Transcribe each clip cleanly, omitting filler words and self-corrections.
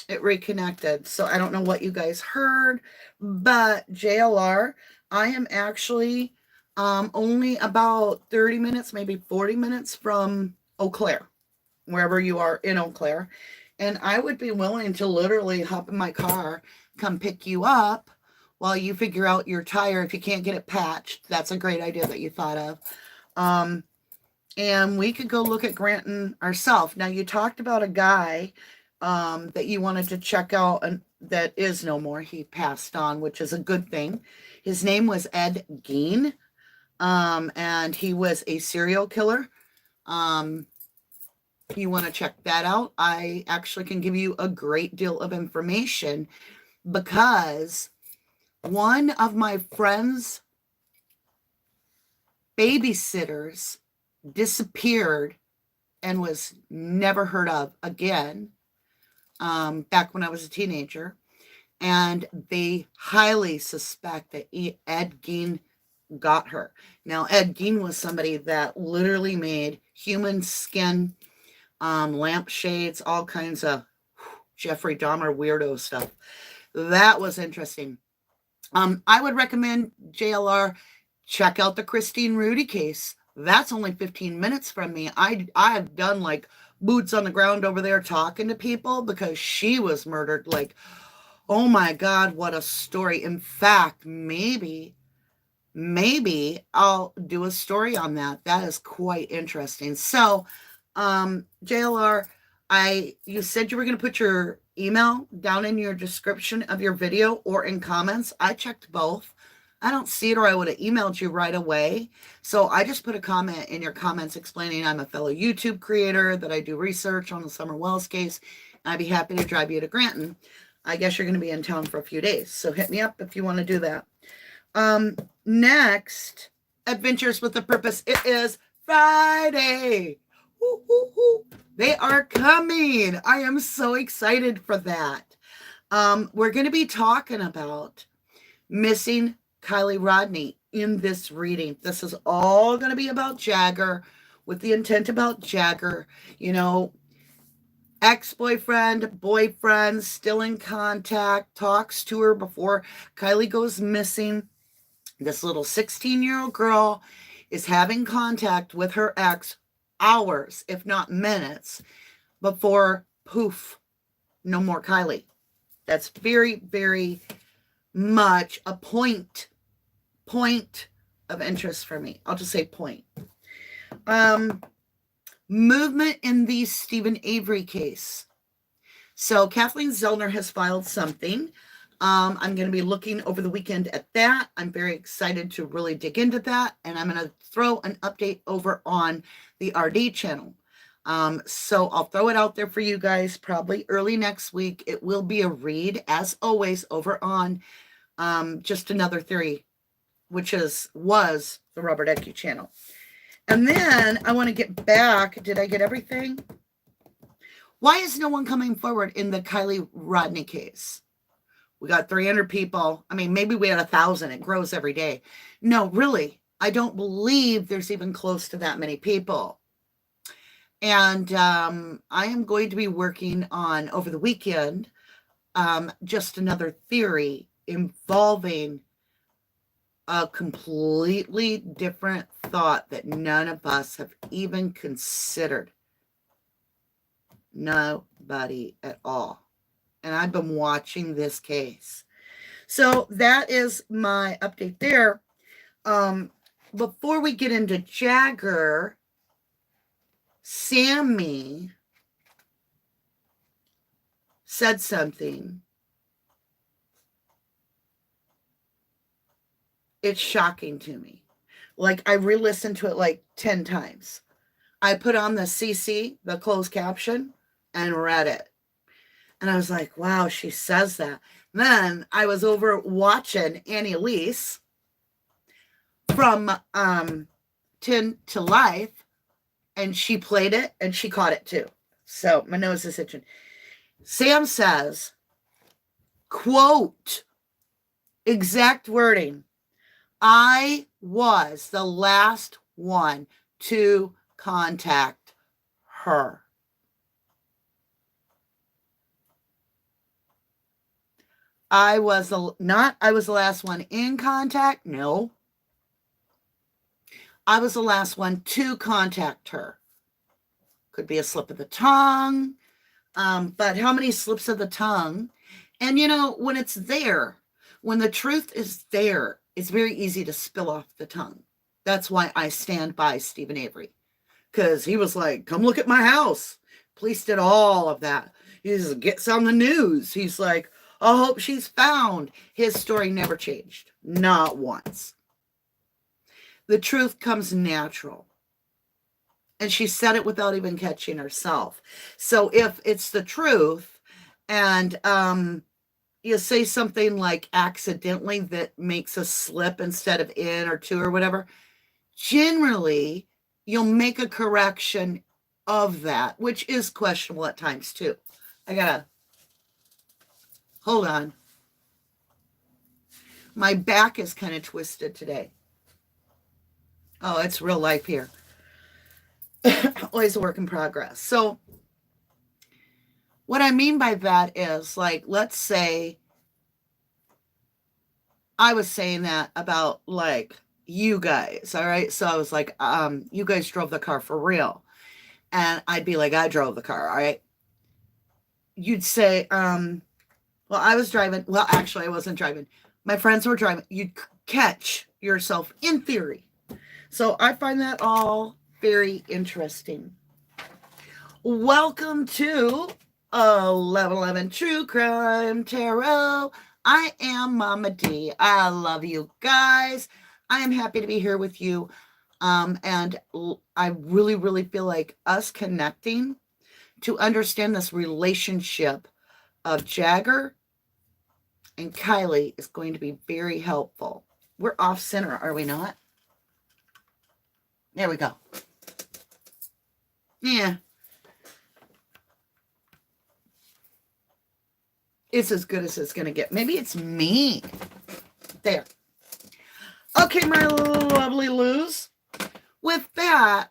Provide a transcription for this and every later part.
it reconnected. So I don't know what you guys heard, but JLR, I am actually only about 30 minutes, maybe 40 minutes from Eau Claire, wherever you are in Eau Claire. And I would be willing to literally hop in my car, come pick you up while you figure out your tire if you can't get it patched. That's a great idea that you thought of. Um, and we could go look at Granton ourselves. Now, you talked about a guy that you wanted to check out, and that is no more. He passed on, which is a good thing. His name was Ed Gein, and he was a serial killer. Um, you want to check that out, I actually can give you a great deal of information because one of my friend's babysitters disappeared and was never heard of again back when I was a teenager. And they highly suspect that Ed Gein got her. Now, Ed Gein was somebody that literally made human skin lampshades, all kinds of Jeffrey Dahmer weirdo stuff. That was interesting. I would recommend JLR check out the Christine Rudy case. That's only 15 minutes from me. I've done like boots on the ground over there talking to people because she was murdered. Like, oh my God, what a story. In fact, maybe I'll do a story on that. That is quite interesting. So, JLR, you said you were going to put your email down in your description of your video or in comments. I checked both. I don't see it, or I would have emailed you right away. So I just put a comment in your comments explaining I'm a fellow YouTube creator, that I do research on the Summer Wells case. I'd be happy to drive you to Granton. I guess you're going to be in town for a few days, so hit me up if you want to do that. Next, Adventures with a Purpose. It is Friday. Woo, woo, woo. They are coming. I am so excited for that. We're going to be talking about missing Kylie Rodney in this reading. This is all going to be about Jagger, with the intent about Jagger. You know, ex-boyfriend, boyfriend, still in contact, talks to her before Kylie goes missing. This little 16-year-old girl is having contact with her ex hours, if not minutes, before poof, no more Kylie. That's very, very much a point of interest for me. I'll just say point. Movement in the Stephen Avery case. So Kathleen Zellner has filed something. I'm going to be looking over the weekend at that. I'm very excited to really dig into that. And I'm going to throw an update over on the RD channel. So I'll throw it out there for you guys probably early next week. It will be a read, as always, over on Just Another Theory, which was the Robert Ecke channel. And then I want to get back. Did I get everything? Why is no one coming forward in the Kylie Rodney case? We got 300 people. I mean, maybe we had 1,000. It grows every day. No, really, I don't believe there's even close to that many people. And I am going to be working on, over the weekend, Just Another Theory involving a completely different thought that none of us have even considered. Nobody at all. And I've been watching this case. So that is my update there. Before we get into Jagger, Sammy said something. It's shocking to me. Like, I re-listened to it like 10 times. I put on the CC, the closed caption, and read it. And I was like, wow, she says that. Then I was over watching Annie Elise from 10 to Life, and she played it, and she caught it too. So my nose is itching. Sam says, quote, exact wording, I was the last one to contact her. I was the last one in contact. No. I was the last one to contact her. Could be a slip of the tongue. But how many slips of the tongue? And when it's there, when the truth is there, it's very easy to spill off the tongue. That's why I stand by Stephen Avery. Because he was like, come look at my house. Police did all of that. He just gets on the news. He's like, I hope she's found. His story never changed. Not once. The truth comes natural. And she said it without even catching herself. So if it's the truth and you say something like accidentally that makes a slip instead of in or to or whatever, generally you'll make a correction of that, which is questionable at times too. Hold on. My back is kind of twisted today. Oh, it's real life here. Always a work in progress. So what I mean by that is, like, let's say I was saying that about, like, you guys, all right? So I was like, you guys drove the car for real. And I'd be like, I drove the car, all right? You'd say, well, I was driving. Well, actually, I wasn't driving. My friends were driving. You'd catch yourself in theory. So I find that all very interesting. Welcome to 1111 True Crime Tarot. I am Mama D. I love you guys. I am happy to be here with you. And I really, really feel like us connecting to understand this relationship of Jagger and Kylie is going to be very helpful. We're off center, are we not? There we go. Yeah. It's as good as it's going to get. Maybe it's me. There. Okay, my lovely Luz. With that,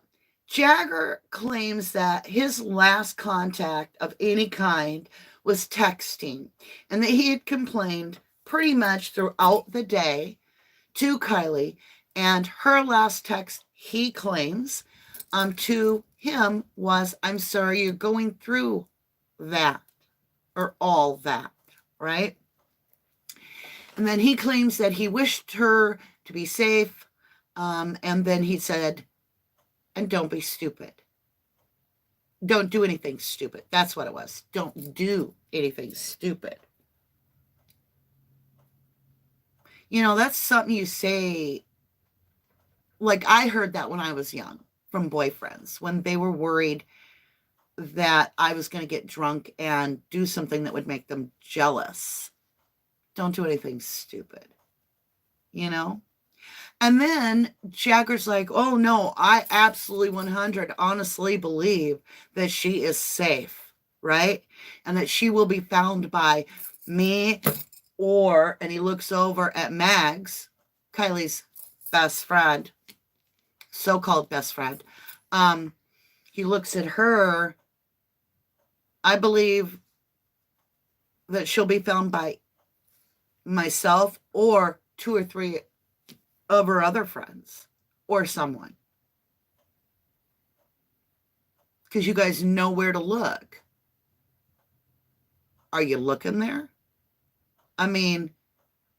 Jagger claims that his last contact of any kind was texting, and that he had complained pretty much throughout the day to Kylie, and her last text, he claims, to him was, I'm sorry you're going through that, or all that, right? And then he claims that he wished her to be safe, and then he said, and don't be stupid. Don't do anything stupid. That's what it was. Don't do anything stupid. That's something you say. Like, I heard that when I was young from boyfriends, when they were worried that I was going to get drunk and do something that would make them jealous. Don't do anything stupid. And then Jagger's like, oh no, I absolutely 100 honestly believe that she is safe, right? And that she will be found by me, and he looks over at Mags, Kylie's best friend, so-called best friend. He looks at her. I believe that she'll be found by myself or 2 or 3 of her other friends or someone. Because you guys know where to look. Are you looking there? I mean,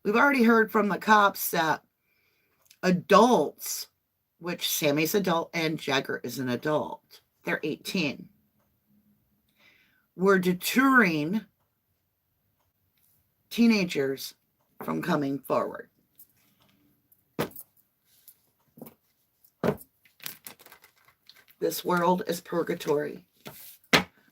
we've already heard from the cops that adults, which Sammy's adult and Jagger is an adult, they're 18, were deterring teenagers from coming forward. This world is purgatory.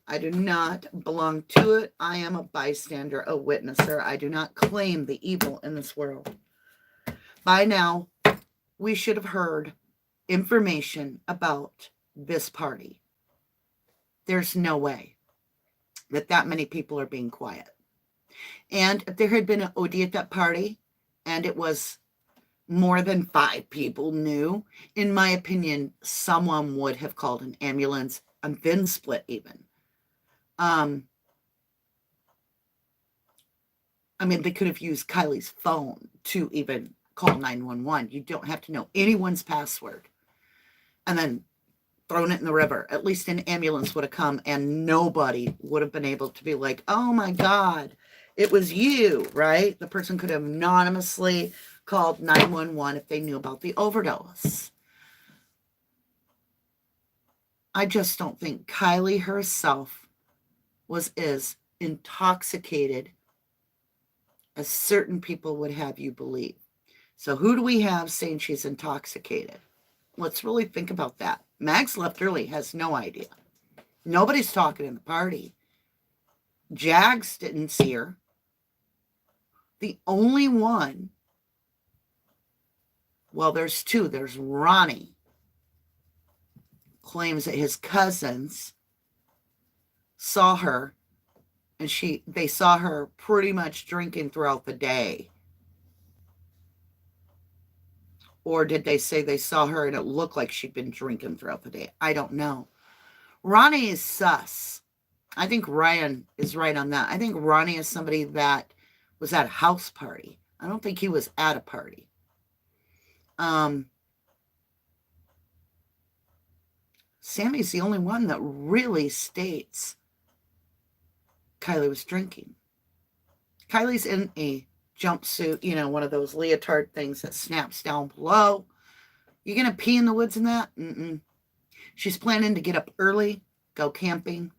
I do not belong to it. I am a bystander, a witnesser. I do not claim the evil in this world. By now, we should have heard information about this party. There's no way that many people are being quiet. And if there had been an OD at that party, and it was more than 5 people knew, in my opinion, someone would have called an ambulance and then split even. I mean, they could have used Kylie's phone to even call 911. You don't have to know anyone's password. And then thrown it in the river. At least an ambulance would have come and nobody would have been able to be like, oh my God, it was you, right? The person could have anonymously called 911 if they knew about the overdose. I just don't think Kylie herself was as intoxicated as certain people would have you believe. So who do we have saying she's intoxicated? Let's really think about that. Max left early, has no idea. Nobody's talking in the party. Jags didn't see her. The only one, well, there's two. There's Ronnie, claims that his cousins saw her, and they saw her pretty much drinking throughout the day. Or did they say they saw her and it looked like she'd been drinking throughout the day? I don't know. Ronnie is sus. I think Ryan is right on that. I think Ronnie is somebody that was at a house party. I don't think he was at a party. Sammy's the only one that really states Kylie was drinking. Kylie's in a jumpsuit, you know, one of those leotard things that snaps down below. You gonna pee in the woods in that? She's planning to get up early, go camping.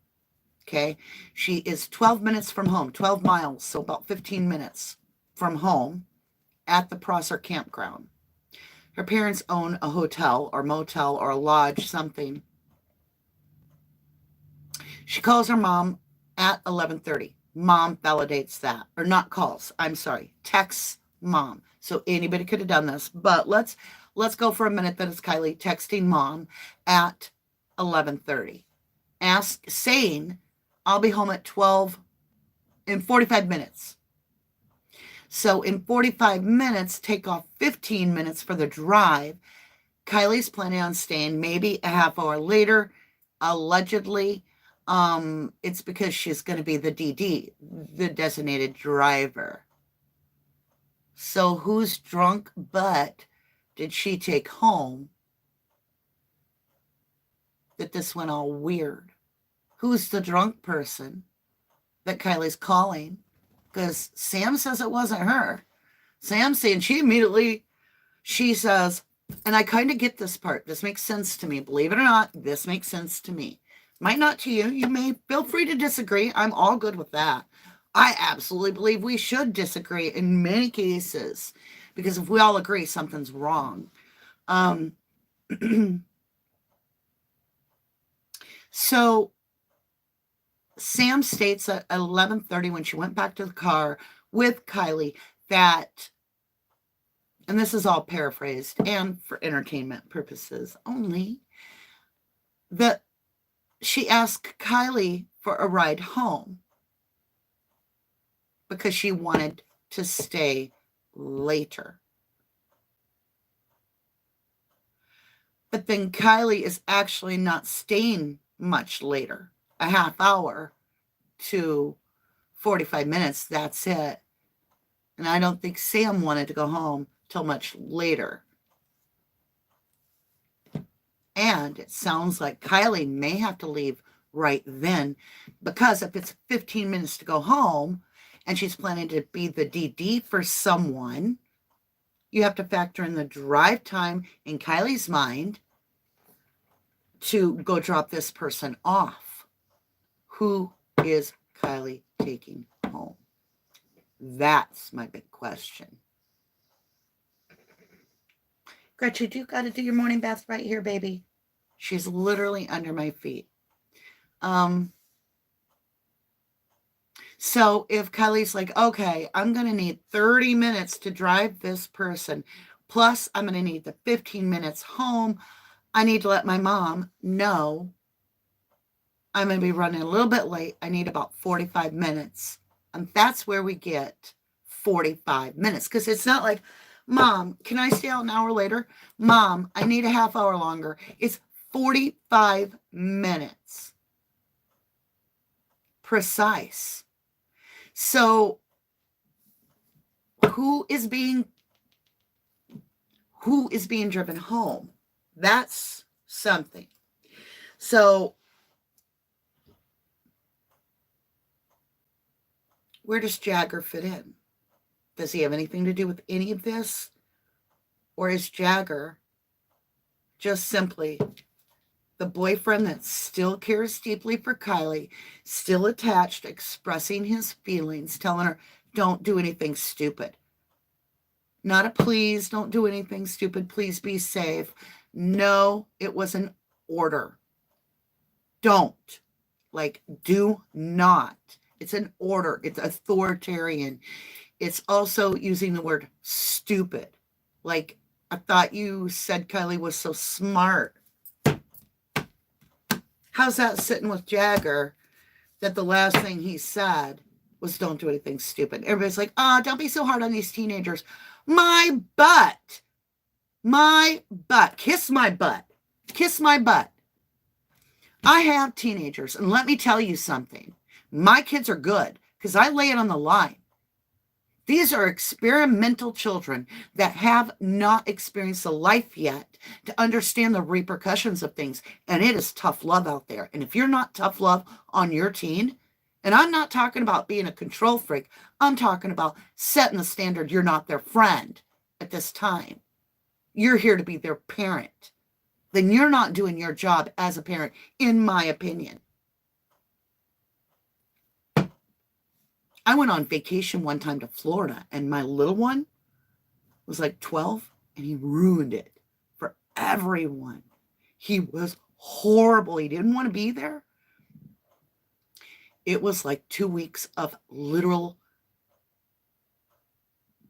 Okay. She is 12 minutes from home, 12 miles, so about 15 minutes from home at the Prosser campground. Her parents own a hotel or motel or a lodge, something. She calls her mom at 11:30. Mom validates that, or not calls, I'm sorry, texts mom. So anybody could have done this, but let's go for a minute that it's Kylie texting mom at 11:30. Saying, I'll be home at 12 in 45 minutes. So in 45 minutes, take off 15 minutes for the drive. Kylie's planning on staying maybe a half hour later, allegedly. It's because she's going to be the DD, the designated driver. So whose drunk butt did she take home that this went all weird? Who's the drunk person that Kylie's calling? Because Sam says it wasn't her. Sam's saying she says, and I kind of get this part. This makes sense to me. Believe it or not, this makes sense to me. Might not to you. You may feel free to disagree. I'm all good with that. I absolutely believe we should disagree in many cases, because if we all agree, something's wrong. So Sam states at 11:30 when she went back to the car with Kylie that, and this is all paraphrased and for entertainment purposes only, that she asked Kylie for a ride home because she wanted to stay later. But then Kylie is actually not staying much later, a half hour to 45 minutes. That's it. And I don't think Sam wanted to go home till much later. And it sounds like Kylie may have to leave right then, because if it's 15 minutes to go home and she's planning to be the DD for someone, you have to factor in the drive time in Kylie's mind to go drop this person off. Who is Kylie taking home? That's my big question. Gretchen, you got to do your morning bath right here, baby. She's literally under my feet. So if Kylie's like, okay, I'm going to need 30 minutes to drive this person, plus I'm going to need the 15 minutes home, I need to let my mom know I'm going to be running a little bit late. I need about 45 minutes. And that's where we get 45 minutes. Because it's not like, Mom, can I stay out an hour later? Mom, I need a half hour longer. It's 45 minutes. Precise. So Who is being driven home? That's something. So where does Jagger fit in? Does he have anything to do with any of this? Or is Jagger just simply the boyfriend that still cares deeply for Kylie, still attached, expressing his feelings, telling her, don't do anything stupid? Not a please, don't do anything stupid, please be safe. No, it was an order. Don't. Like, do not. It's an order. It's authoritarian. It's also using the word stupid. Like, I thought you said Kylie was so smart. How's that sitting with Jagger that the last thing he said was don't do anything stupid? Everybody's like, don't be so hard on these teenagers. My butt. My butt. Kiss my butt. Kiss my butt. I have teenagers, and let me tell you something. My kids are good because I lay it on the line. These are experimental children that have not experienced the life yet to understand the repercussions of things. And it is tough love out there. And if you're not tough love on your teen, and I'm not talking about being a control freak, I'm talking about setting the standard. You're not their friend at this time. You're here to be their parent. Then you're not doing your job as a parent, in my opinion. I went on vacation one time to Florida, and my little one was like 12, and he ruined it for everyone. He was horrible. He didn't want to be there. It was like 2 weeks of literal,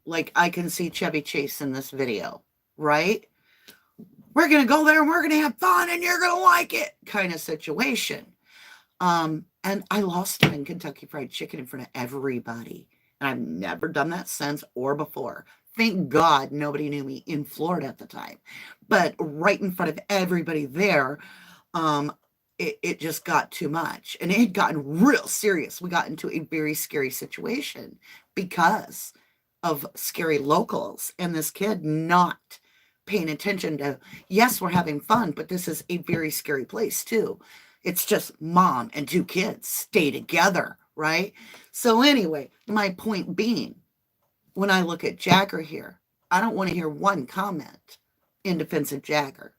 like I can see Chevy Chase in this video, right? We're going to go there and we're going to have fun and you're going to like it kind of situation. And I lost him in Kentucky Fried Chicken in front of everybody. And I've never done that since or before. Thank God nobody knew me in Florida at the time. But right in front of everybody there, it just got too much. And it had gotten real serious. We got into a very scary situation because of scary locals and this kid not paying attention to, yes, we're having fun, but this is a very scary place too. It's just mom and 2 kids stay together, right? So anyway, my point being, when I look at Jagger here, I don't want to hear one comment in defense of Jagger.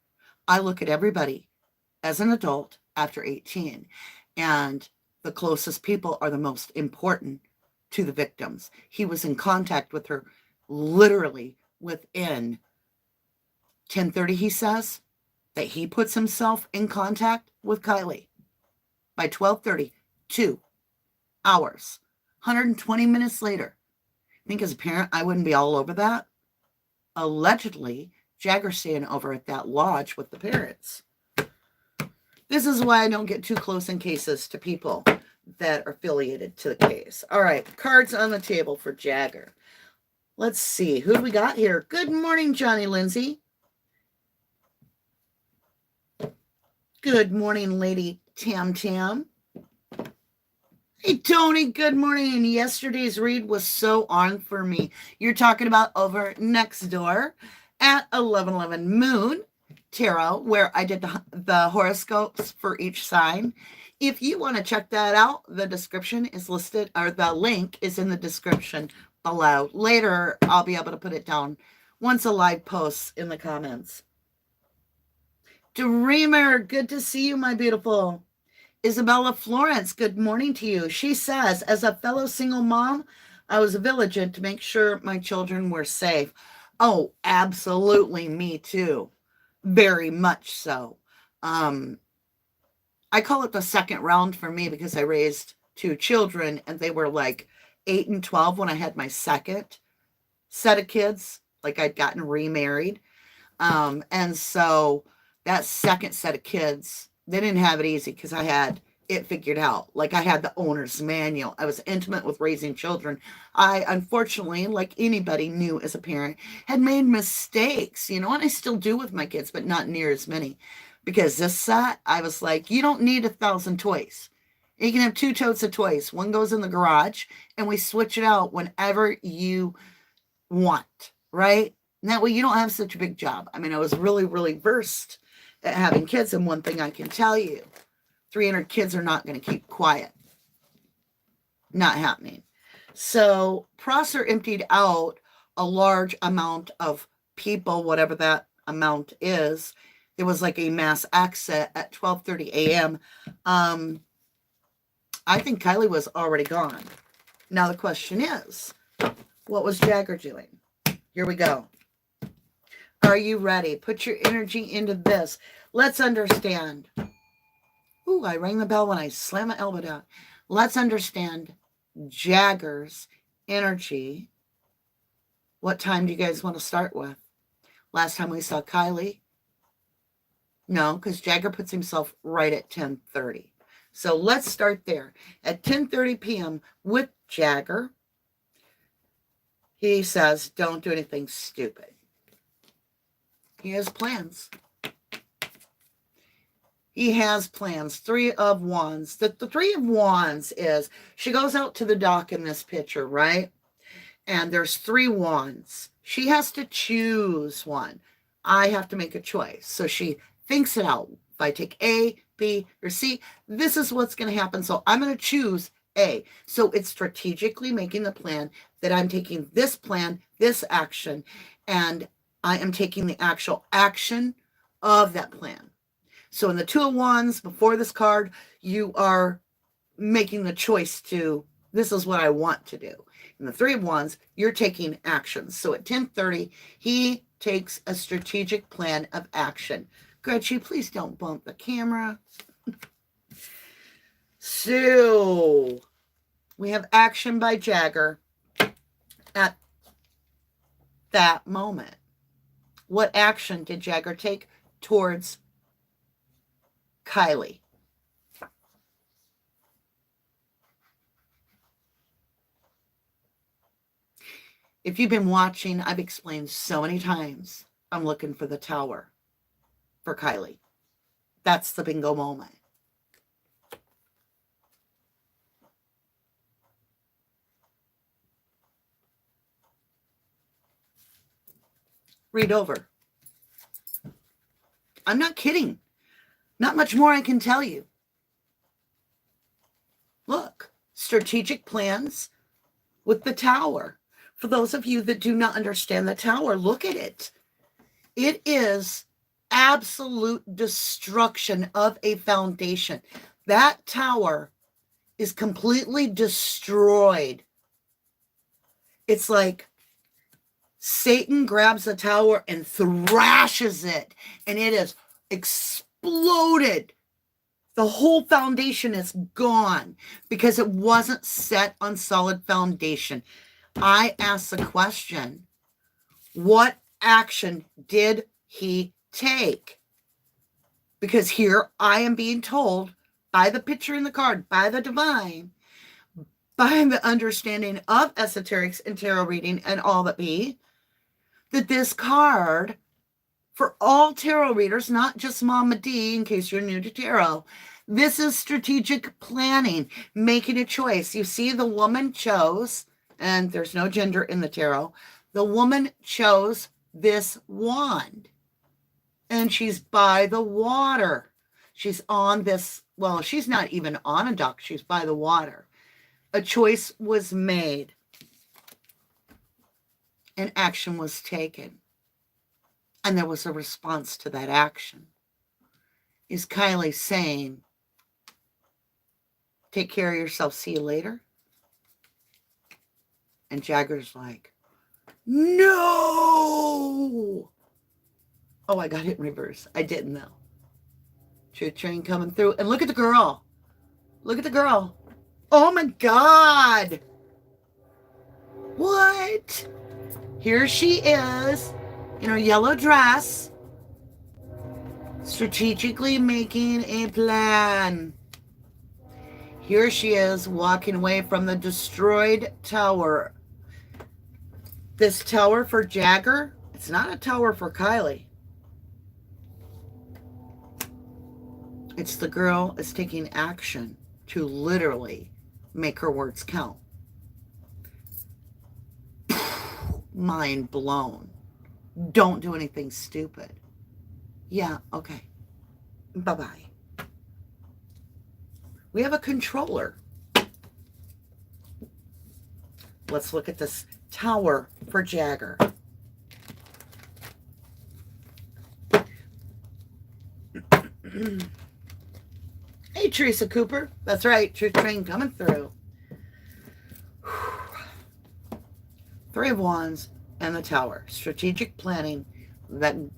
I look at everybody as an adult after 18, and the closest people are the most important to the victims. He was in contact with her literally within 10:30, he says, that he puts himself in contact with Kylie. By 12:30, 2 hours, 120 minutes later. I think as a parent, I wouldn't be all over that. Allegedly, Jagger's staying over at that lodge with the parents. This is why I don't get too close in cases to people that are affiliated to the case. All right, cards on the table for Jagger. Let's see, who do we got here? Good morning, Johnny Lindsay. Good morning, Lady Tam Tam. Hey, Tony, good morning. Yesterday's read was so on for me. You're talking about over next door at 1111 Moon Tarot, where I did the horoscopes for each sign. If you want to check that out, the description is listed, or the link is in the description below. Later, I'll be able to put it down once a live posts in the comments. Dreamer, good to see you, my beautiful. Isabella Florence, good morning to you. She says, as a fellow single mom, I was vigilant to make sure my children were safe. Oh, absolutely, me too. Very much so. I call it the second round for me because I raised 2 children and they were like 8 and 12 when I had my second set of kids. Like I'd gotten remarried. And so that second set of kids, they didn't have it easy because I had it figured out. Like I had the owner's manual. I was intimate with raising children. I, unfortunately, like anybody new as a parent, had made mistakes, and I still do with my kids, but not near as many. Because this set, I was like, you don't need 1,000 toys. You can have 2 totes of toys. One goes in the garage, and we switch it out whenever you want, right? And that way you don't have such a big job. I mean, I was really, really versed at having kids. And one thing I can tell you, 300 kids are not going to keep quiet. Not happening. So Prosser emptied out a large amount of people, whatever that amount is. There was like a mass exit at 12:30 a.m. I think Kylie was already gone. Now the question is, what was Jagger doing? Here we go. Are you ready? Put your energy into this. Let's understand. Ooh, I rang the bell when I slammed my elbow down. Let's understand Jagger's energy. What time do you guys want to start with? Last time we saw Kylie? No, because Jagger puts himself right at 10:30. So let's start there. At 10:30 p.m. with Jagger, he says, don't do anything stupid. He has plans. He has plans. 3 of Wands. The 3 of Wands is, she goes out to the dock in this picture, right? And there's 3 wands. She has to choose one. I have to make a choice. So she thinks it out. If I take A, B, or C, this is what's going to happen. So I'm going to choose A. So it's strategically making the plan that I'm taking this plan, this action, and I am taking the actual action of that plan. So in the 2 of Wands, before this card, you are making the choice to, this is what I want to do. In the 3 of Wands, you're taking actions. So at 10:30, he takes a strategic plan of action. Gretchen, please don't bump the camera. So we have action by Jagger at that moment. What action did Jagger take towards Kylie? If you've been watching, I've explained so many times, I'm looking for the tower for Kylie. That's the bingo moment. Read over. I'm not kidding. Not much more I can tell you. Look, strategic plans with the tower. For those of you that do not understand the tower, look at it. It is absolute destruction of a foundation. That tower is completely destroyed. It's like Satan grabs a tower and thrashes it, and it is exploded. The whole foundation is gone because it wasn't set on solid foundation. I asked the question, what action did he take? Because here I am being told by the picture in the card, by the divine, by the understanding of esoterics and tarot reading and all that be, that this card, for all tarot readers, not just Mama D, in case you're new to tarot, this is strategic planning, making a choice. You see, the woman chose, and there's no gender in the tarot, the woman chose this wand. And she's by the water. She's on this, well, she's not even on a dock. She's by the water. A choice was made. And action was taken. And there was a response to that action. Is Kylie saying, take care of yourself, see you later? And Jagger's like, no! Oh, I got it in reverse. I didn't know. Truth train coming through. And look at the girl. Look at the girl. Oh my God. What? Here she is in her yellow dress, strategically making a plan. Here she is walking away from the destroyed tower. This tower for Jagger, it's not a tower for Kylie. It's the girl is taking action to literally make her words count. mind blown. Don't do anything stupid. Yeah, okay. Bye-bye. We have a controller. Let's look at this tower for Jagger. Hey, Teresa Cooper. That's right. Truth train coming through. Three of Wands and the Tower. Strategic planning. The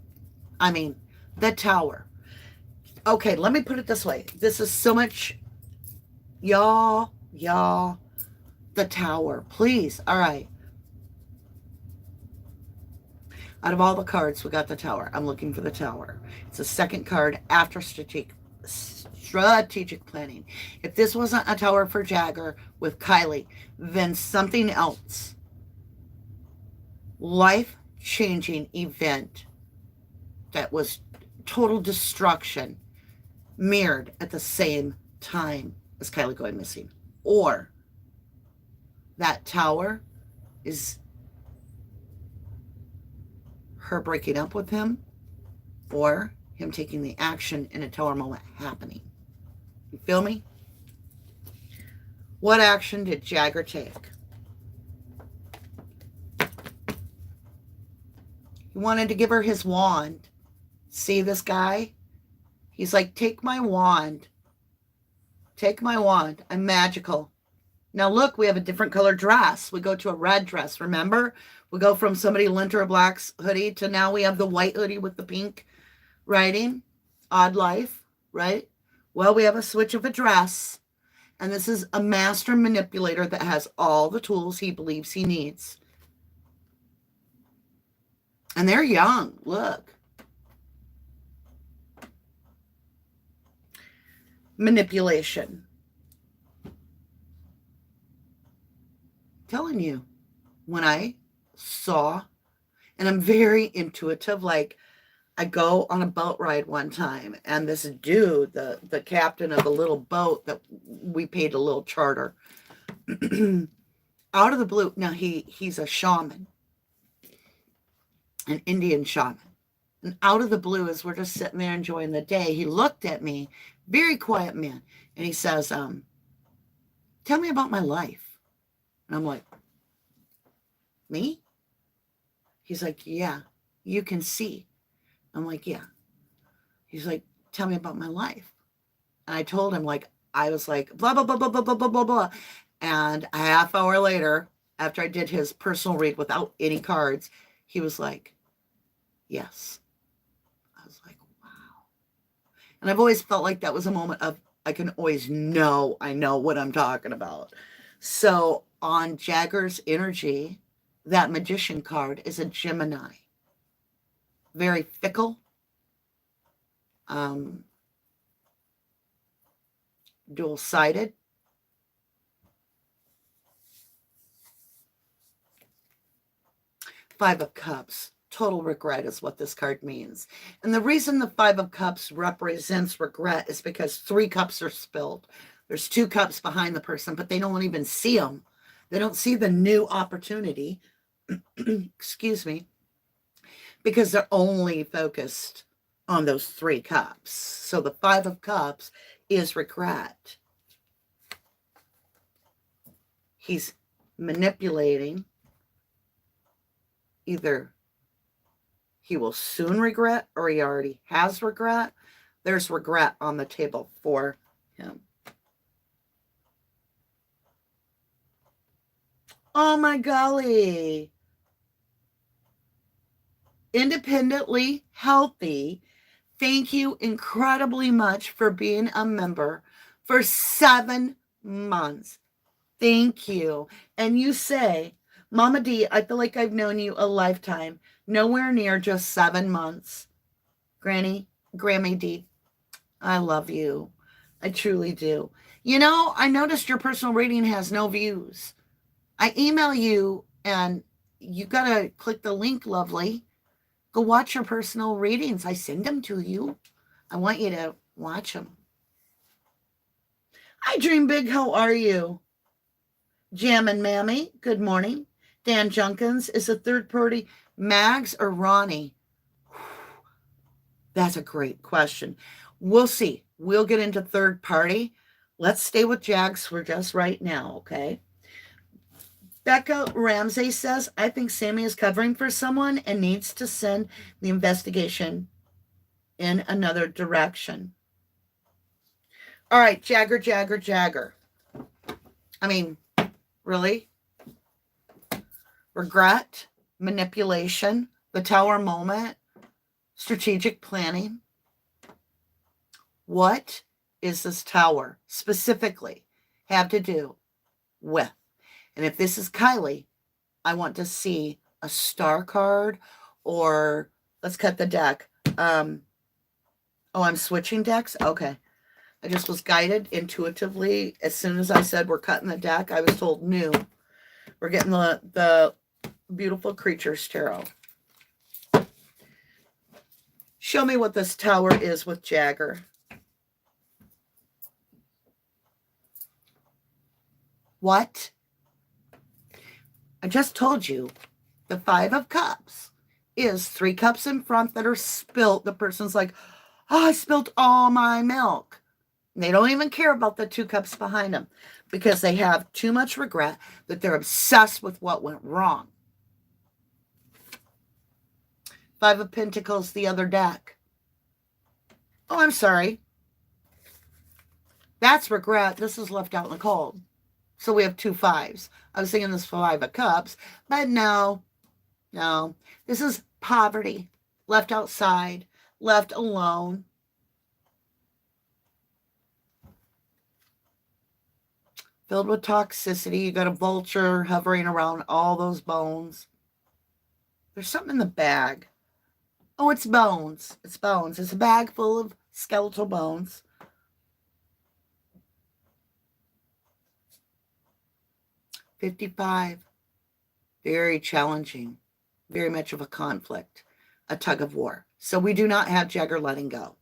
Tower. Okay, let me put it this way. This is so much, y'all, the Tower. Please. All right. Out of all the cards, we got the Tower. I'm looking for the Tower. It's the second card after strategic planning. If this wasn't a Tower for Jagger with Kylie, then something else. Life-changing event that was total destruction mirrored at the same time as Kylie going missing. Or that Tower is her breaking up with him, or him taking the action in a Tower moment happening. You feel me? What action did Jagger take? He wanted to give her his wand. See this guy? He's like, take my wand. Take my wand. I'm magical. Now look, we have a different color dress. We go to a red dress, remember? We go from somebody lent her a black hoodie to now we have the white hoodie with the pink writing. Odd life, right? Well, we have a switch of a dress. And this is a master manipulator that has all the tools he believes he needs. And they're young. Look. Manipulation. Telling you, when I saw, and I'm very intuitive, like I go on a boat ride one time and this dude, the captain of the little boat that we paid a little charter, out of the blue, now he's a shaman, an Indian shaman. And out of the blue, as we're just sitting there enjoying the day, he looked at me, very quiet man, and he says, tell me about my life. And I'm like, me? He's like, yeah, you can see. I'm like, yeah. He's like, tell me about my life. And I told him, like, I was like, blah, blah, blah, blah, blah, blah, blah, blah, blah. And a half hour later, after I did his personal read without any cards, he was like, yes. I was like, wow. And I've always felt like that was a moment of, I can always know, I know what I'm talking about. So on Jagger's energy, that magician card is a Gemini. Very fickle. Dual-sided. Five of Cups. Total regret is what this card means. And the reason the Five of Cups represents regret is because 3 cups are spilled. There's 2 cups behind the person, but they don't even see them. They don't see the new opportunity. Excuse me. Because they're only focused on those 3 cups. So the 5 of Cups is regret. He's manipulating. Either he will soon regret or he already has regret. There's regret on the table for him. Oh my golly. Independently healthy. Thank you incredibly much for being a member for 7 months. Thank you. And you say, Mama D, I feel like I've known you a lifetime. Nowhere near just 7 months. Grammy D, I love you. I truly do. You know, I noticed your personal reading has no views. I email you and you got to click the link, lovely. Go watch your personal readings. I send them to you. I want you to watch them. Hi, Dream Big. How are you? Jam and Mammy, good morning. Dan Junkins, is the third party Mags or Ronnie? That's a great question. We'll see. We'll get into third party. Let's stay with Jags for just right now, okay? Becca Ramsey says, I think Sammy is covering for someone and needs to send the investigation in another direction. All right, Jagger, Jagger, Jagger. I mean, really? Regret, manipulation, the tower moment, strategic planning. What is this tower specifically have to do with? And if this is Kylie, I want to see a star card, or let's cut the deck. Oh, I'm switching decks? Okay. I just was guided intuitively. As soon as I said we're cutting the deck, I was told no. We're getting the Beautiful Creatures Tarot. Show me what this tower is with Jagger. What? I just told you the Five of Cups is 3 cups in front that are spilt. The person's like, oh, I spilled all my milk. And they don't even care about the 2 cups behind them because they have too much regret that they're obsessed with what went wrong. 5 of Pentacles, the other deck. Oh, I'm sorry. That's regret. This is left out in the cold. So we have 2 5s. I was thinking this 5 of Cups, but no. This is poverty. Left outside. Left alone. Filled with toxicity. You got a vulture hovering around all those bones. There's something in the bag. Oh, it's bones. It's bones. It's a bag full of skeletal bones. $55. Very challenging. Very much of a conflict. A tug of war. So we do not have Jagger letting go.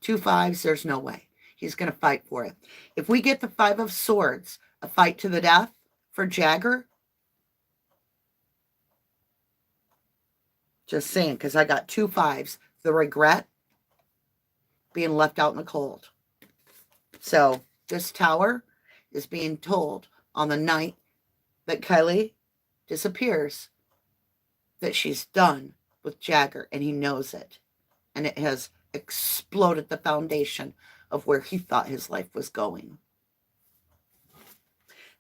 2 5s, there's no way. He's going to fight for it. If we get the 5 of Swords, a fight to the death for Jagger, just saying, because I got 2 5s. The regret, being left out in the cold. So this tower is being told on the night that Kylie disappears that she's done with Jagger, and he knows it. And it has exploded the foundation of where he thought his life was going.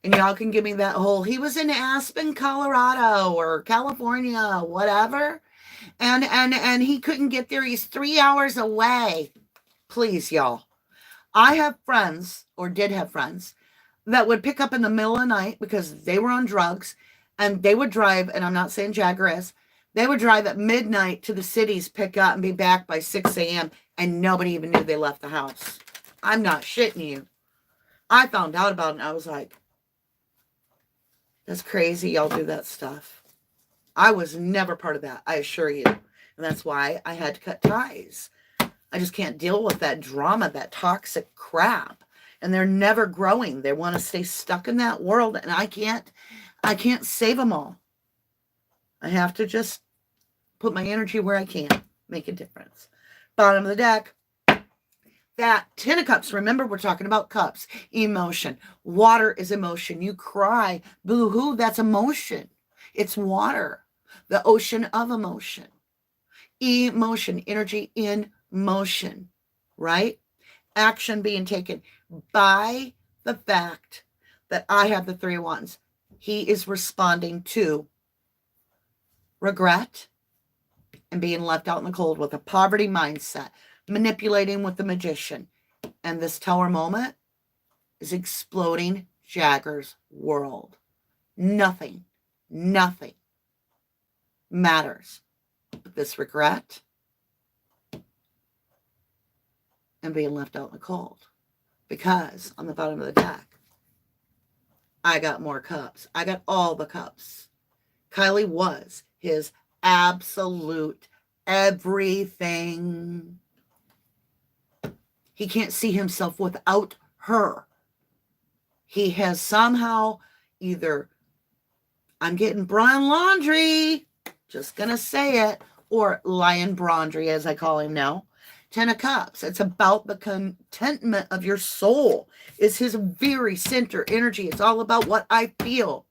And y'all can give me that whole, he was in Aspen, Colorado, or California, whatever. And he couldn't get there. He's 3 hours away. Please, y'all. I have friends, or did have friends, that would pick up in the middle of the night because they were on drugs, and they would drive, and I'm not saying Jagger is, they would drive at midnight to the cities, pick up, and be back by 6 a.m., and nobody even knew they left the house. I'm not shitting you. I found out about it, and I was like, that's crazy, y'all do that stuff. I was never part of that, I assure you. And that's why I had to cut ties. I just can't deal with that drama, that toxic crap. And they're never growing. They want to stay stuck in that world. And I can't save them all. I have to just put my energy where I can. Make a difference. Bottom of the deck. That 10 of Cups. Remember, we're talking about cups. Emotion. Water is emotion. You cry. Boo-hoo. That's emotion. It's water. The ocean of emotion. Emotion. Energy in motion. Right? Action being taken by the fact that I have the 3 of Wands. He is responding to regret and being left out in the cold with a poverty mindset, manipulating with the Magician. And this Tower moment is exploding Jagger's world. Nothing matters but this regret and being left out in the cold. Because on the bottom of the deck, I got more cups. I got all the cups. Kylie was his absolute everything. He can't see himself without her. He has somehow either, I'm getting Brian Laundry. Just going to say it. Or Lion Brondry, as I call him now. 10 of Cups. It's about the contentment of your soul. It's his very center energy. It's all about what I feel.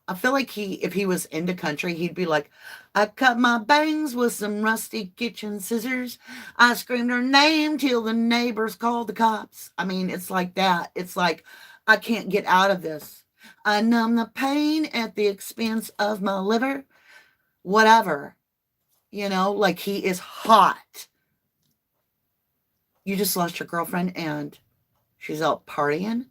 I feel like if he was into country, he'd be like, I cut my bangs with some rusty kitchen scissors. I screamed her name till the neighbors called the cops. I mean, it's like that. It's like, I can't get out of this. I numb the pain at the expense of my liver. Whatever. You know, like he is hot. You just lost your girlfriend and she's out partying.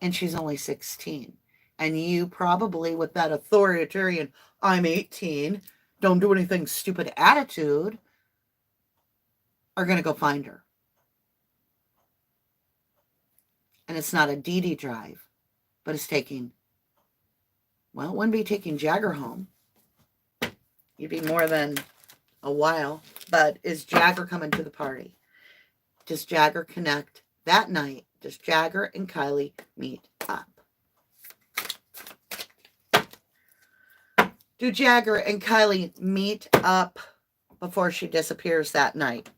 And she's only 16. And you probably, with that authoritarian, I'm 18, don't do anything stupid attitude, are going to go find her. And it's not a Dee drive, but it's taking, well, it wouldn't be taking Jagger home. You'd be more than a while. But is Jagger coming to the party? Does Jagger connect that night? Does Jagger and Kylie meet up? Do Jagger and Kylie meet up before she disappears that night?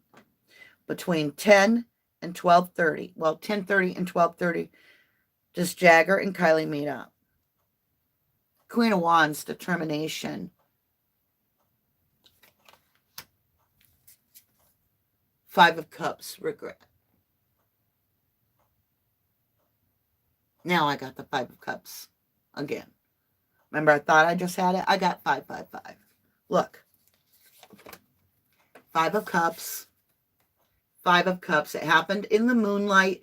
Between 10 and 12:30. Well, 10:30 and 12:30. Does Jagger and Kylie meet up? Queen of Wands, determination. 5 of Cups, regret. Now I got the 5 of Cups again. Remember, I thought I just had it? I got 5, 5, 5. Look. 5 of Cups. 5 of Cups. It happened in the moonlight.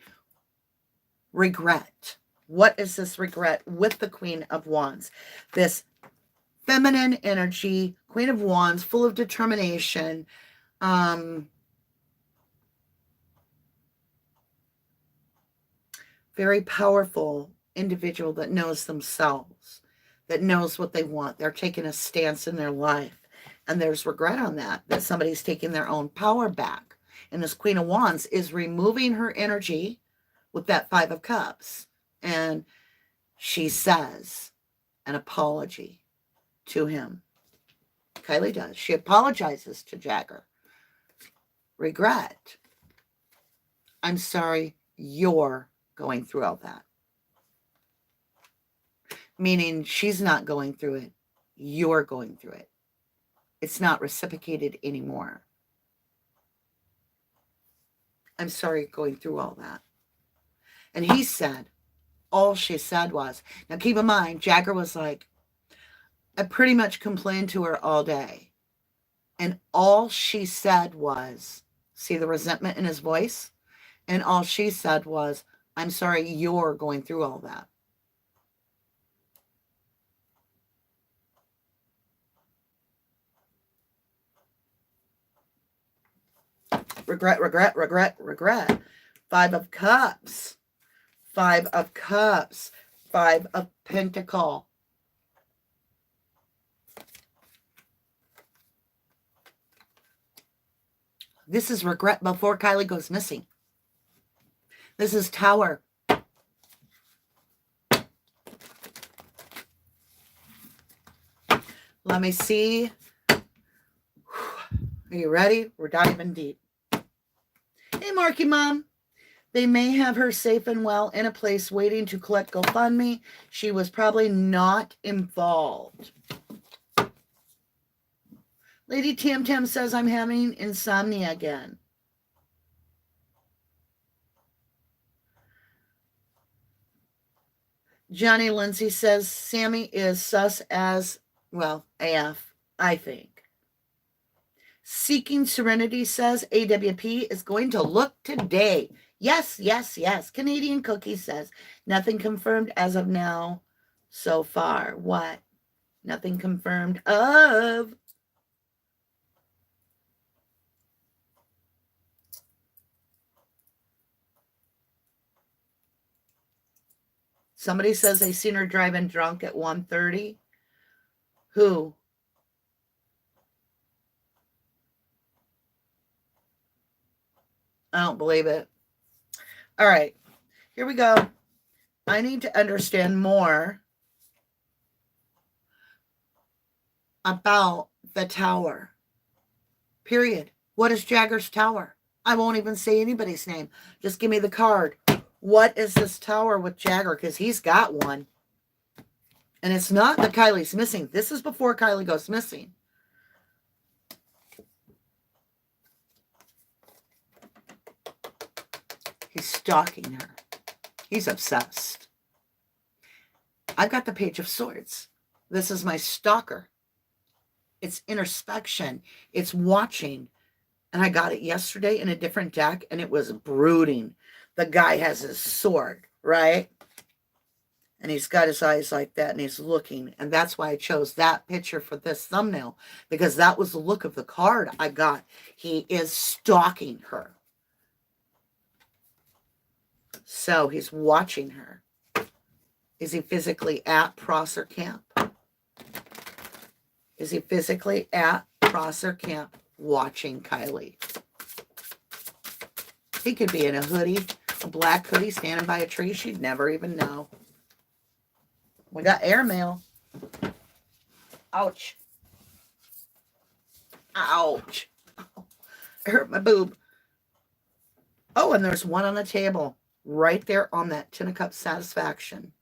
Regret. What is this regret with the Queen of Wands? This feminine energy, Queen of Wands, full of determination. Very powerful individual that knows themselves, that knows what they want. They're taking a stance in their life. And there's regret on that somebody's taking their own power back. And this Queen of Wands is removing her energy with that 5 of Cups. And she says an apology to him. Kylie does. She apologizes to Jagger. Regret. I'm sorry you're going through all that. Meaning she's not going through it. You're going through it. It's not reciprocated anymore. I'm sorry you're going through all that. And he said, all she said was, now keep in mind, Jagger was like, I pretty much complained to her all day. And all she said was, see the resentment in his voice? And all she said was, I'm sorry you're going through all that. Regret, regret, regret, regret. 5 of Cups. 5 of Cups. 5 of Pentacles. This is regret before Kylie goes missing. This is Tower. Let me see. Are you ready? We're diving deep. Hey, Marky Mom. They may have her safe and well in a place waiting to collect GoFundMe. She was probably not involved. Lady Tam Tam says, I'm having insomnia again. Johnny Lindsay says, Sammy is sus as, well, AF, I think. Seeking Serenity says, AWP is going to look today. Yes, yes, yes. Canadian Cookie says, nothing confirmed as of now so far. What? Nothing confirmed of. Somebody says they seen her driving drunk at 1:30. Who? I don't believe it. All right, here we go. I need to understand more about the tower. Period. What is Jagger's tower? I won't even say anybody's name. Just give me the card. What is this tower with Jagger? Because he's got one. And it's not that Kylie's missing. This is before Kylie goes missing. He's stalking her. He's obsessed. I've got the Page of Swords. This is my stalker. It's introspection. It's watching. And I got it yesterday in a different deck, and it was brooding. The guy has his sword, right? And he's got his eyes like that, and he's looking. And that's why I chose that picture for this thumbnail, because that was the look of the card I got. He is stalking her. So he's watching her. Is he physically at Prosser Camp? Is he physically at Prosser Camp watching Kylie? He could be in a hoodie, a black hoodie, standing by a tree. She'd never even know. We got airmail. Ouch. Ouch. I hurt my boob. Oh, and there's one on the table. Right there on that Ten of Cups satisfaction.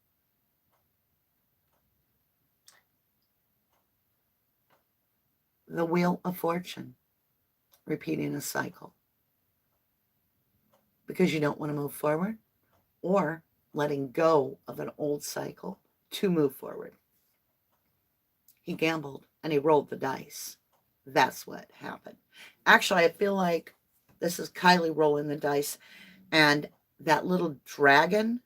The Wheel of Fortune. Repeating a cycle. Because you don't want to move forward, or letting go of an old cycle to move forward. He gambled and he rolled the dice. That's what happened. Actually, I feel like this is Kylie rolling the dice, and that little dragon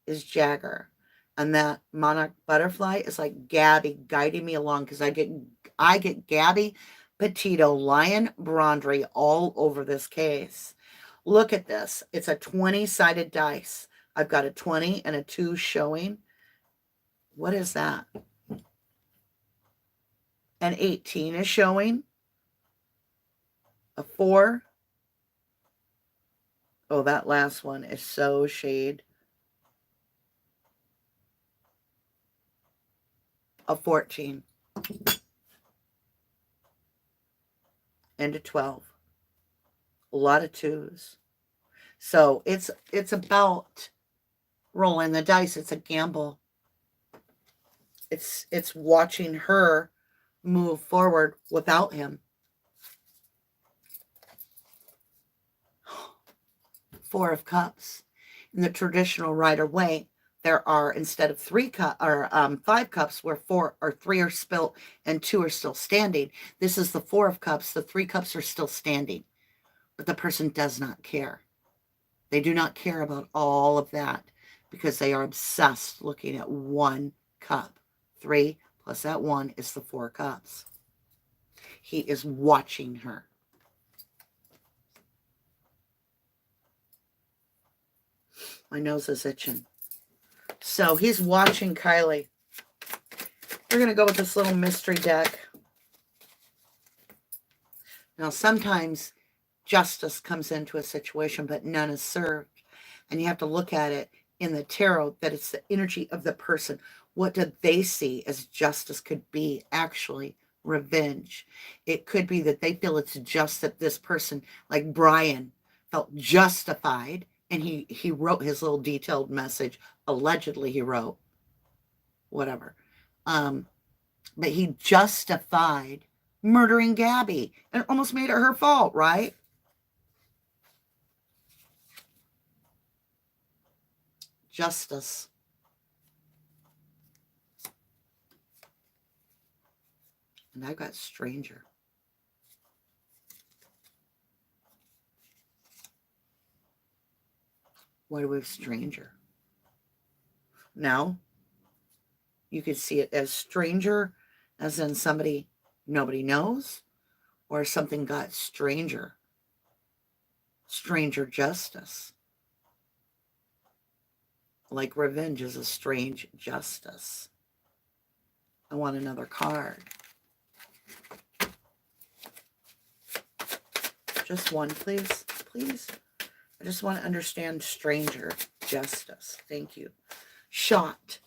is Jagger, and that monarch butterfly is like Gabby guiding me along, because I get Gabby Petito, Lion Brondry all over this case. Look at this. It's a 20-sided dice. I've got a 20 and a 2 showing. What is that? An 18 is showing. A 4. Oh, that last one is so shade. A 14. And a 12. A lot of 2s. So it's about rolling the dice. It's a gamble. It's watching her move forward without him. 4 of Cups. In the traditional Rider-Waite, there are, instead of 5 cups, where 4 or 3 are spilt and 2 are still standing. This is the 4 of Cups. The 3 cups are still standing, but the person does not care. They do not care about all of that, because they are obsessed looking at 1 cup. 3 plus that 1 is the 4 cups. He is watching her. My nose is itching. So he's watching Kylie. We're going to go with this little mystery deck. Now, sometimes justice comes into a situation, but none is served. And you have to look at it in the tarot, that it's the energy of the person. What do they see as justice could be? Actually, revenge. It could be that they feel it's just that this person, like Brian, felt justified, and he wrote his little detailed message. Allegedly, he wrote whatever. But he justified murdering Gabby and almost made it her fault, right? Justice. And I've got stranger. Why do we have stranger? Now, you could see it as stranger, as in somebody nobody knows, or something got stranger. Stranger justice. Like revenge is a strange justice. I want another card. Just one, please. Please. I just want to understand stranger justice. Thank you. Shot.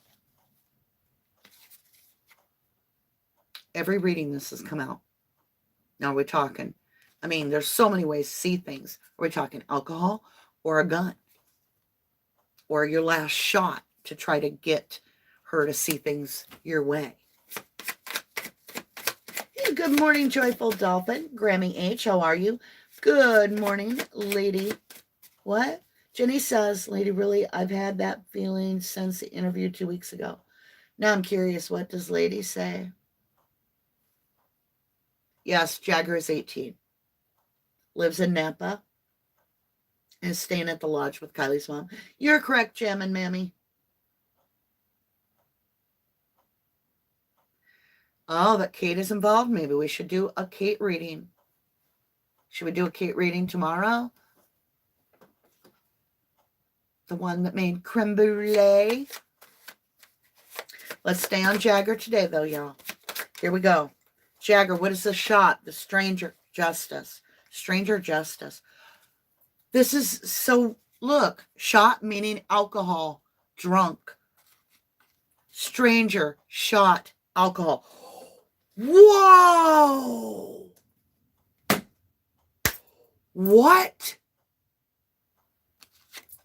Every reading this has come out. Now we're talking. I mean, there's so many ways to see things. Are we talking alcohol or a gun? Or your last shot to try to get her to see things your way? Hey, good morning, Joyful Dolphin. Grammy H, how are you? Good morning, Lady. What? Jenny says, Lady, really, I've had that feeling since the interview 2 weeks ago. Now I'm curious, what does Lady say? Yes, Jagger is 18. Lives in Napa. And is staying at the lodge with Kylie's mom. You're correct, Jam and Mammy. Oh, that Kate is involved. Maybe we should do a Kate reading. Should we do a Kate reading tomorrow? The one that made creme brulee. Let's stay on Jagger today, though, y'all. Here we go. Jagger, what is the shot? The stranger justice. Stranger justice. This is so, look, shot meaning alcohol, drunk. Stranger, shot, alcohol. Whoa! What?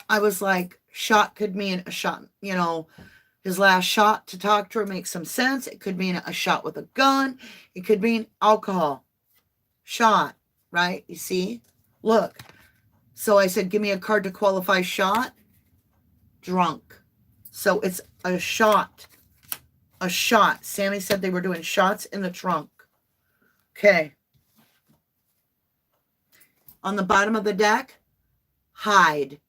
I was like, shot could mean a shot, you know, his last shot to talk to her makes some sense. It could mean a shot with a gun. It could mean alcohol. Shot, right? You see? Look. So I said, give me a card to qualify shot. Drunk. So it's a shot. A shot. Sammy said they were doing shots in the trunk. Okay. On the bottom of the deck, hide.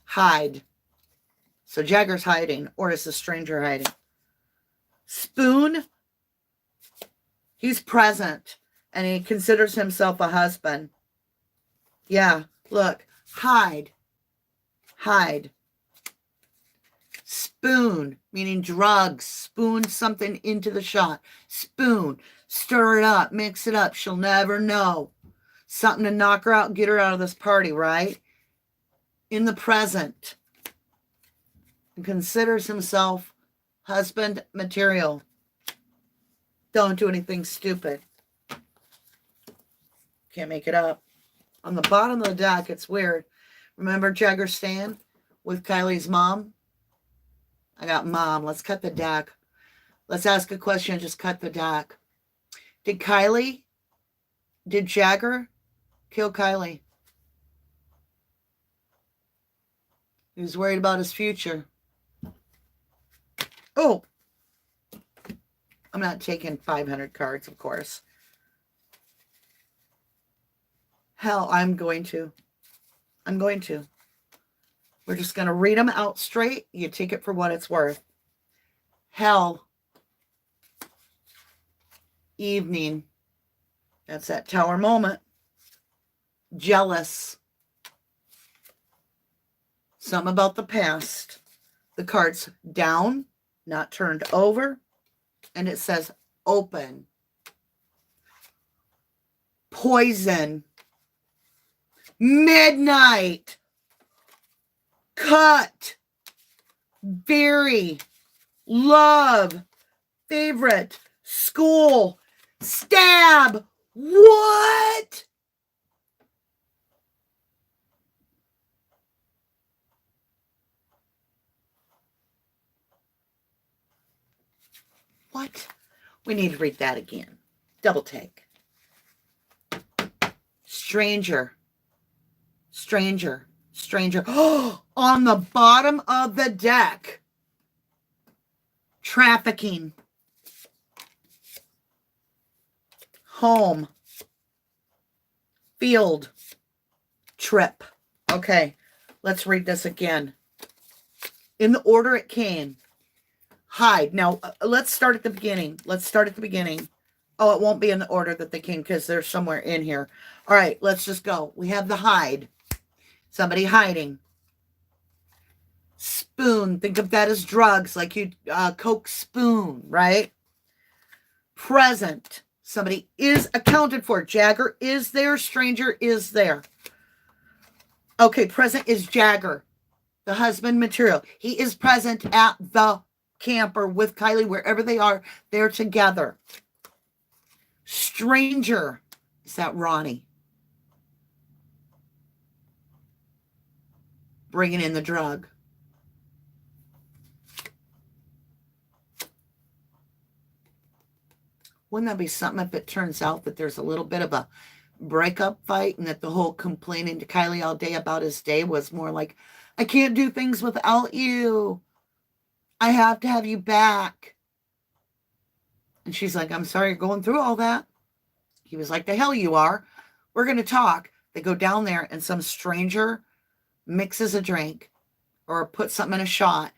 Hide. So Jagger's hiding, or is the stranger hiding? Spoon. He's present, and he considers himself a husband. Yeah, look. Hide. Hide. Spoon, meaning drugs. Spoon something into the shot. Spoon. Stir it up. Mix it up. She'll never know. Something to knock her out, get her out of this party, right? In the present. And considers himself husband material. Don't do anything stupid. Can't make it up. On the bottom of the deck, it's weird. Remember Jagger staying with Kylie's mom? I got mom. Let's cut the deck. Let's ask a question. Just cut the deck. Did Jagger kill Kylie? He was worried about his future. Oh, I'm not taking 500 cards, of course. Hell, I'm going to. We're just going to read them out straight. You take it for what it's worth. Hell. Evening. That's that tower moment. Jealous. Something about the past. The card's down, not turned over. And it says open. Poison. Midnight. Cut. Very. Love. Favorite. School. Stab. What? What? We need to read that again. Double take. Stranger. Stranger. Stranger. Oh, on the bottom of the deck. Trafficking. Home. Field. Trip. Okay, let's read this again. In the order it came. Hide. Now, let's start at the beginning. Oh, it won't be in the order that they came because they're somewhere in here. All right, let's just go. We have the hide. Somebody hiding. Spoon. Think of that as drugs, like you Coke spoon, right? Present. Somebody is accounted for. Jagger is there. Stranger is there. Okay, present is Jagger, the husband material. He is present at the camper with Kylie, wherever they are. They're together. Stranger is that Ronnie. Bringing in the drug. Wouldn't that be something if it turns out that there's a little bit of a breakup fight and that the whole complaining to Kylie all day about his day was more like, I can't do things without you. I have to have you back. And she's like, I'm sorry you're going through all that. He was like, the hell you are. We're going to talk. They go down there and some stranger mixes a drink or puts something in a shot.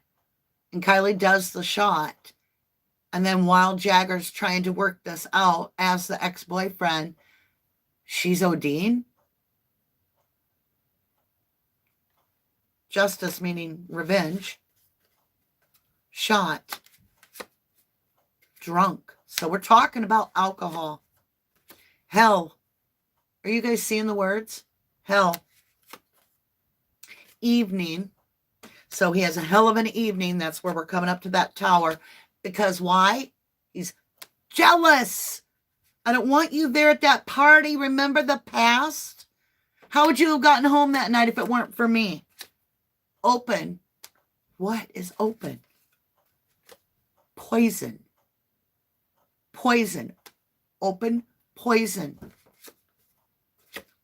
And Kylie does the shot. And then while Jagger's trying to work this out as the ex-boyfriend, she's ODing. Justice meaning revenge. Shot. Drunk. So we're talking about alcohol. Hell. Are you guys seeing the words? Hell. Evening. So he has a hell of an evening. That's where we're coming up to that tower. Because why? He's jealous. I don't want you there at that party. Remember the past? How would you have gotten home that night if it weren't for me? Open. What is open? Poison. Poison. Open poison.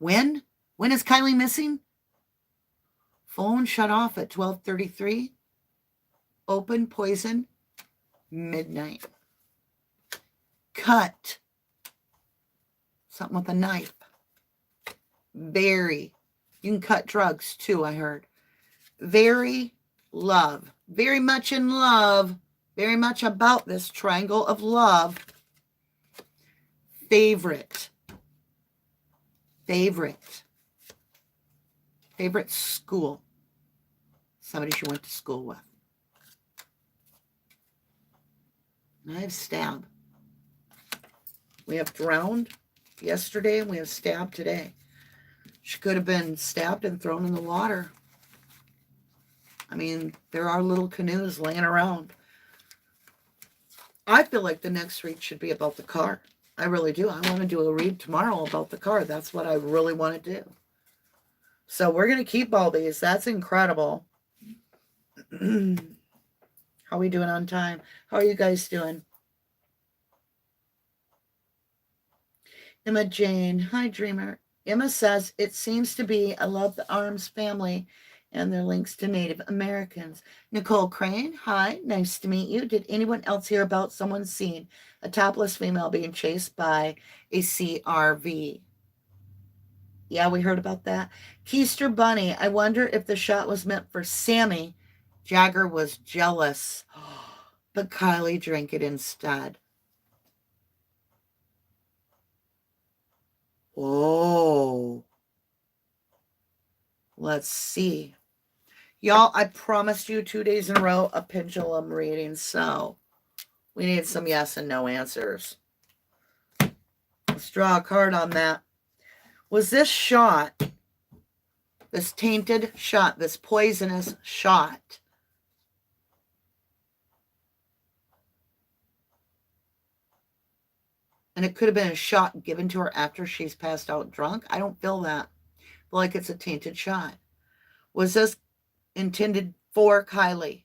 When? When is Kylie missing? Phone shut off at 12:33. Open poison. Midnight. Cut. Something with a knife. Very. You can cut drugs too, I heard. Very love. Very much in love. Very much about this triangle of love. Favorite. Favorite. Favorite school. Somebody she went to school with. And I have stab. We have drowned yesterday and we have stabbed today. She could have been stabbed and thrown in the water. I mean, there are little canoes laying around. I feel like the next read should be about the car. I really do. I want to do a read tomorrow about the car. That's what I really want to do. So we're going to keep all these. That's incredible. How are we doing on time? How are you guys doing? Emma Jane. Hi, Dreamer. Emma says, it seems to be, I love the Arms family and their links to Native Americans. Nicole Crane. Hi, nice to meet you. Did anyone else hear about someone seeing a topless female being chased by a CRV? Yeah, we heard about that. Keister Bunny. I wonder if the shot was meant for Sammy. Jagger was jealous, but Kylie drank it instead. Oh. Let's see. Y'all, I promised you 2 days in a row a pendulum reading, so we need some yes and no answers. Let's draw a card on that. Was this shot, this tainted shot, this poisonous shot, and it could have been a shot given to her after she's passed out drunk? I don't feel that. I feel like it's a tainted shot. Was this intended for Kylie?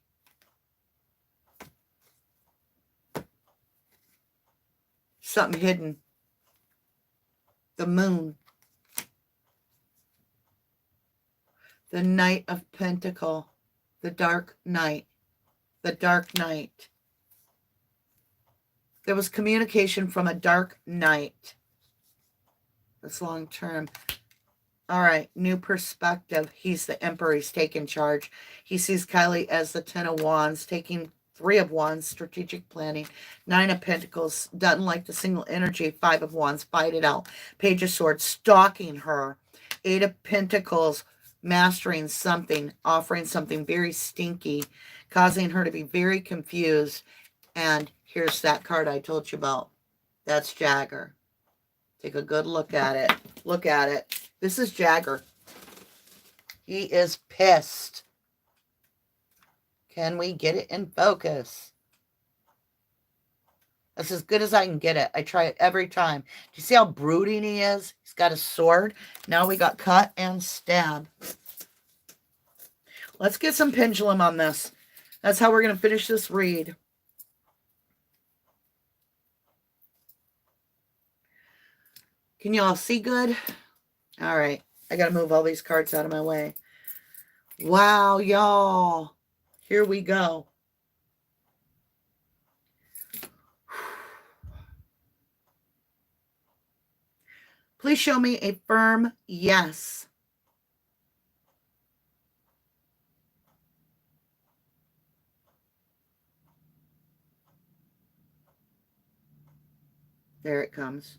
Something hidden. The moon. The Knight of Pentacle. The Dark Knight. The Dark Knight. There was communication from a dark knight. That's long term. All right, new perspective. He's the Emperor. He's taking charge. He sees Kylie as the 10 of Wands, taking 3 of Wands, strategic planning. 9 of Pentacles, doesn't like the single energy. 5 of Wands, fight it out. Page of Swords, stalking her. 8 of Pentacles, mastering something, offering something very stinky, causing her to be very confused. And here's that card I told you about. That's Jagger. Take a good look at it. Look at it. This is Jagger. He is pissed. Can we get it in focus? That's as good as I can get it. I try it every time. Do you see how brooding he is? He's got a sword. Now we got cut and stab. Let's get some pendulum on this. That's how we're going to finish this read. Can you all see good? All right. I got to move all these cards out of my way. Wow, y'all. Here we go. Please show me a firm yes. There it comes.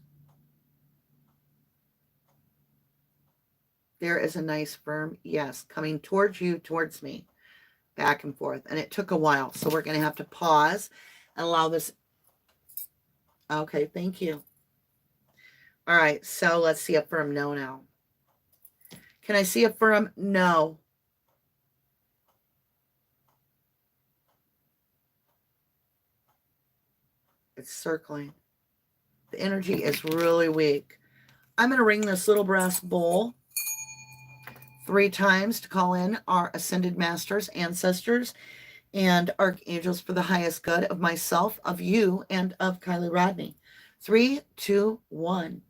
There is a nice firm yes coming towards you, towards me, back and forth. And it took a while, so we're going to have to pause and allow this. Okay, thank you. All right, so let's see a firm no now. Can I see a firm no? It's circling. The energy is really weak. I'm going to ring this little brass bowl 3 times to call in our ascended masters, ancestors, and archangels for the highest good of myself, of you, and of Kylie Rodney. 3, 2, 1.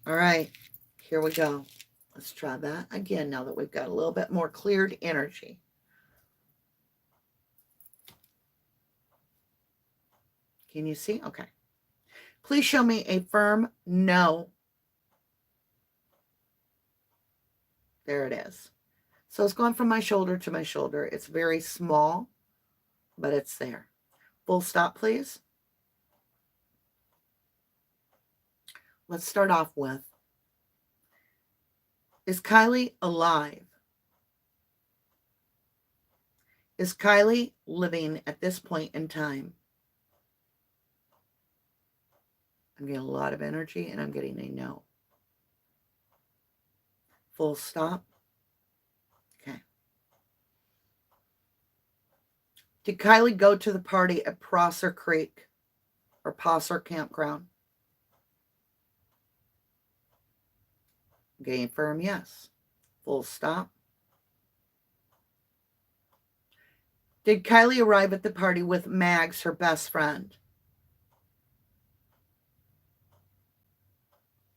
All right, here we go. Let's try that again now that we've got a little bit more cleared energy. Can you see? Okay. Please show me a firm no. There it is. So it's gone from my shoulder to my shoulder. It's very small, but it's there. Full stop, please. Let's start off with, is Kylie alive? Is Kylie living at this point in time? I'm getting a lot of energy and I'm getting a no. Full stop. Okay. Did Kylie go to the party at Prosser Creek or Prosser Campground? I'm getting firm yes. Full stop. Did Kylie arrive at the party with Mags, her best friend?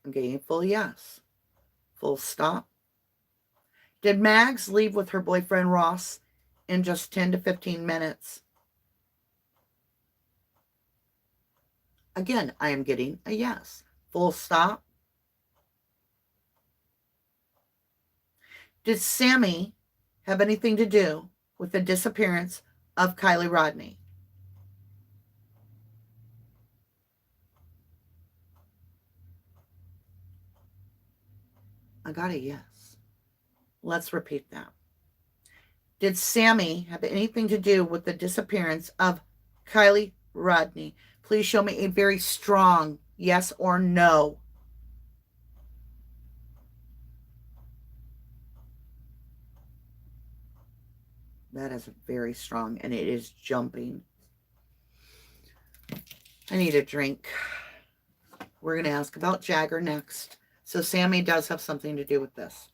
I'm getting full yes. Full stop. Did Mags leave with her boyfriend Ross in just 10 to 15 minutes? Again, I am getting a yes. Full stop. Did Sammy have anything to do with the disappearance of Kylie Rodney? I got a yes. Let's repeat that. Did Sammy have anything to do with the disappearance of Kylie Rodney? Please show me a very strong yes or no. That is very strong, and it is jumping. I need a drink. We're going to ask about Jagger next. So Sammy does have something to do with this,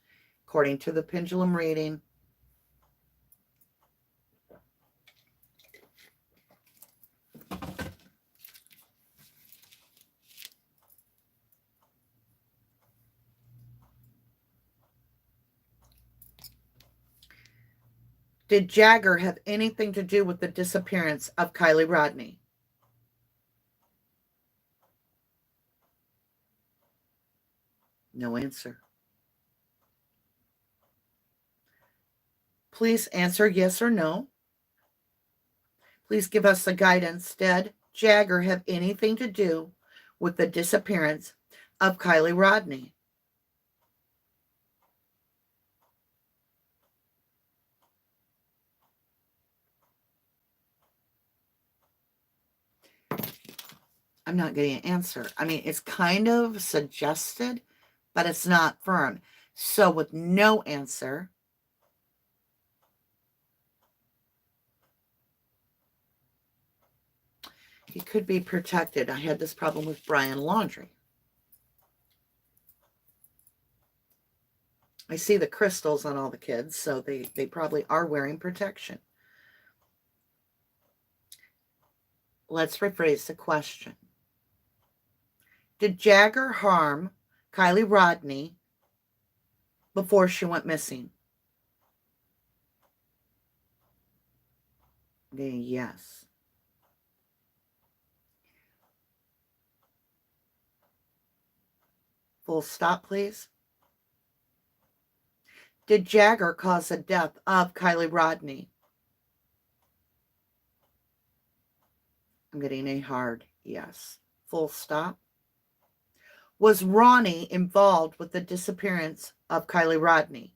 according to the pendulum reading. Did Jagger have anything to do with the disappearance of Kylie Rodney? No answer. Please answer yes or no. Please give us the guidance. Did Jagger have anything to do with the disappearance of Kylie Rodney? I'm not getting an answer. I mean, it's kind of suggested, but it's not firm. So with no answer, he could be protected. I had this problem with Brian Laundrie. I see the crystals on all the kids, so they probably are wearing protection. Let's rephrase the question. Did Jagger harm Kylie Rodney before she went missing? Yes. Full stop, please. Did Jagger cause the death of Kylie Rodney? I'm getting a hard yes. Full stop. Was Ronnie involved with the disappearance of Kylie Rodney?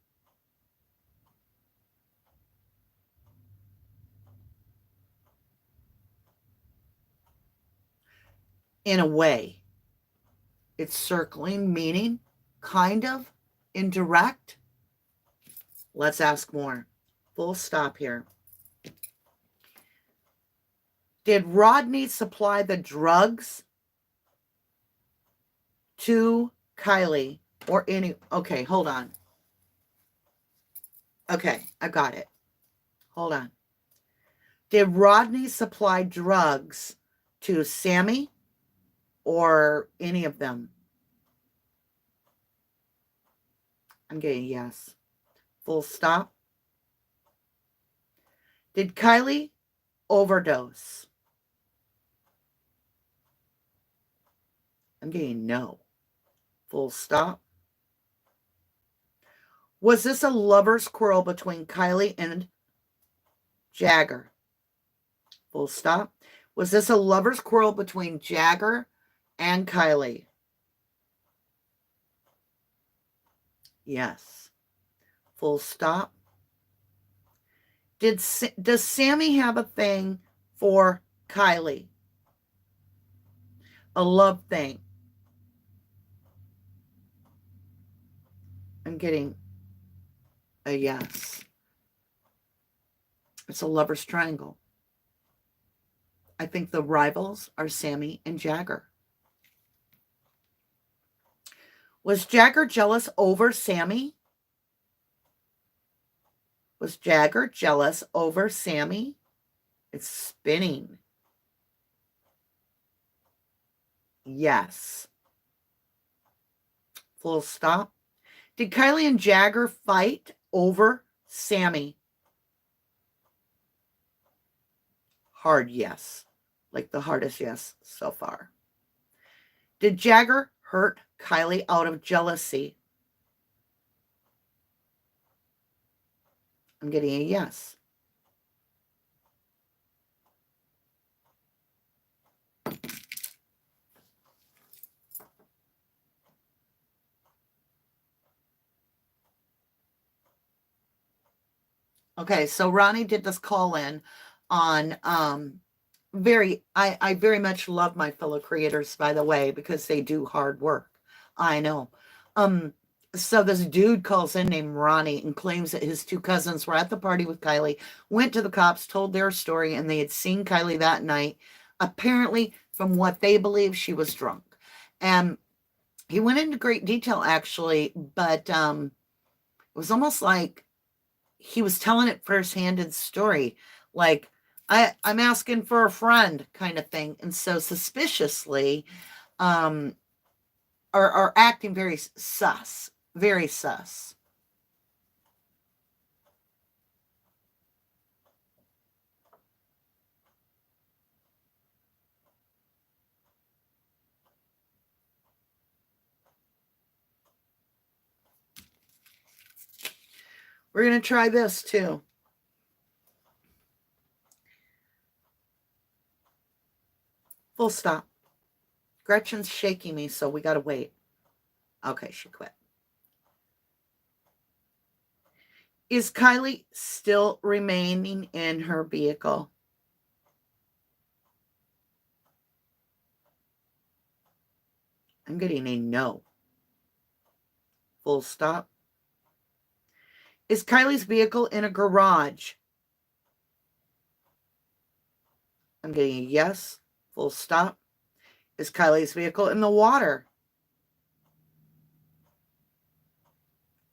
In a way. It's circling, meaning kind of, indirect. Let's ask more. Full stop here. Did Rodney supply the drugs to Kylie or any? Okay, hold on. Okay, I got it. Hold on. Did Rodney supply drugs to Sammy or any of them? I'm getting yes. Full stop. Did Kylie overdose? I'm getting no. Full stop. Was this a lover's quarrel between Kylie and Jagger? Full stop. Was this a lover's quarrel between Jagger and Kylie? Yes. Full stop. Does Sammy have a thing for Kylie? A love thing? I'm getting a yes. It's a lover's triangle. I think the rivals are Sammy and Jagger. Was Jagger jealous over Sammy? Was Jagger jealous over Sammy? It's spinning. Yes. Full stop. Did Kylie and Jagger fight over Sammy? Hard yes. Like the hardest yes so far. Did Jagger hurt Kylie out of jealousy? I'm getting a yes. Okay, so Ronnie did this call in on I very much love my fellow creators, by the way, because they do hard work. I know. So this dude calls in named Ronnie and claims that his two cousins were at the party with Kylie, went to the cops, told their story, and they had seen Kylie that night. Apparently, from what they believe, she was drunk. And he went into great detail, actually, but it was almost like he was telling it first-handed story. Like, I'm asking for a friend kind of thing. And so suspiciously are acting very sus. Very sus. We're going to try this too. Full stop. Gretchen's shaking me, so we got to wait. Okay, she quit. Is Kylie still remaining in her vehicle? I'm getting a no. Full stop. Is Kylie's vehicle in a garage? I'm getting a yes. Full stop. Is Kylie's vehicle in the water?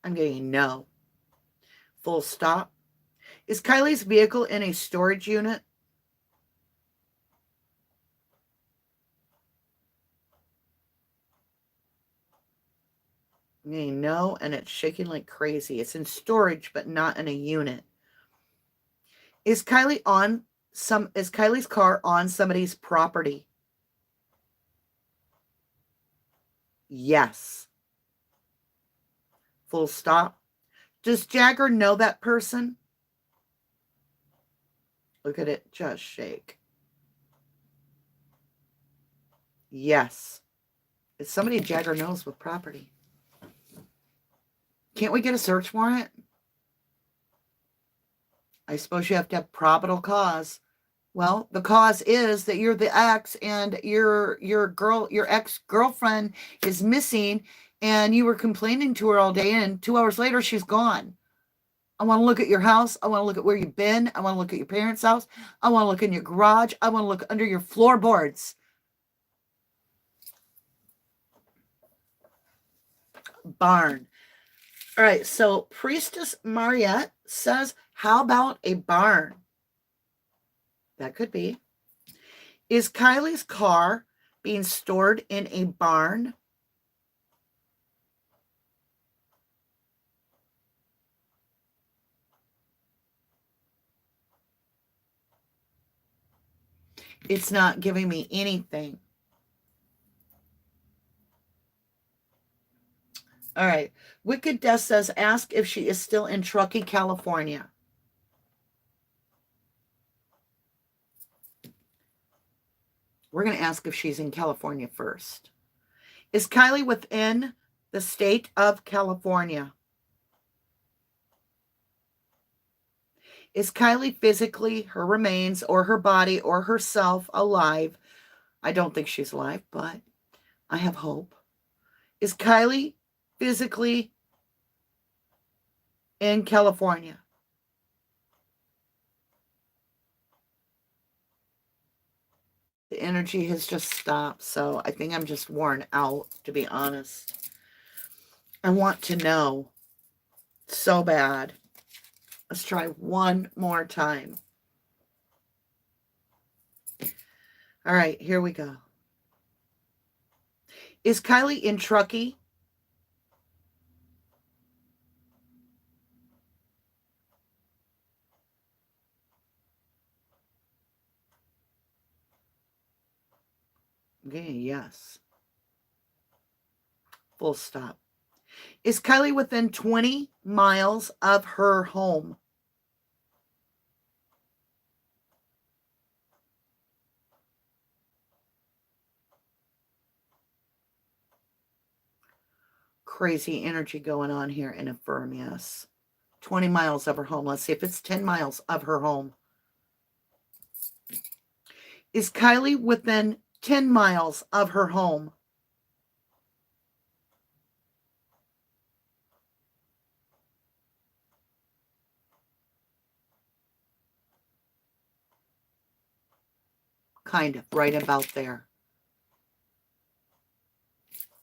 I'm getting a no. Full stop. Is Kylie's vehicle in a storage unit? I'm getting no, and it's shaking like crazy. It's in storage, but not in a unit. Is Kylie's car on somebody's property? Yes. Full stop. Does Jagger know that person? Look at it just shake. Yes. It's somebody Jagger knows with property. Can't we get a search warrant? I suppose you have to have probable cause. Well, the cause is that you're the ex and your ex-girlfriend is missing and you were complaining to her all day and 2 hours later she's gone. I want to look at your house. I want to look at where you've been. I want to look at your parents' house. I want to look in your garage. I want to look under your floorboards. Barn. All right, so Priestess Mariette says, how about a barn? That could be. Is Kylie's car being stored in a barn? It's not giving me anything. All right. Wicked Death says, ask if she is still in Truckee, California. We're going to ask if she's in California first. Is Kylie within the state of California? Is Kylie physically, her remains, or her body, or herself alive? I don't think she's alive, but I have hope. Is Kylie physically in California? The energy has just stopped, so I think I'm just worn out, to be honest. I want to know so bad. Let's try one more time. All right, here we go. Is Kylie in Truckee? Okay, yes. Full stop. Is Kylie within 20 miles of her home? Crazy energy going on here and affirm yes. 20 miles of her home. Let's see if it's 10 miles of her home. Is Kylie within 10 miles of her home? Kind of, right about there.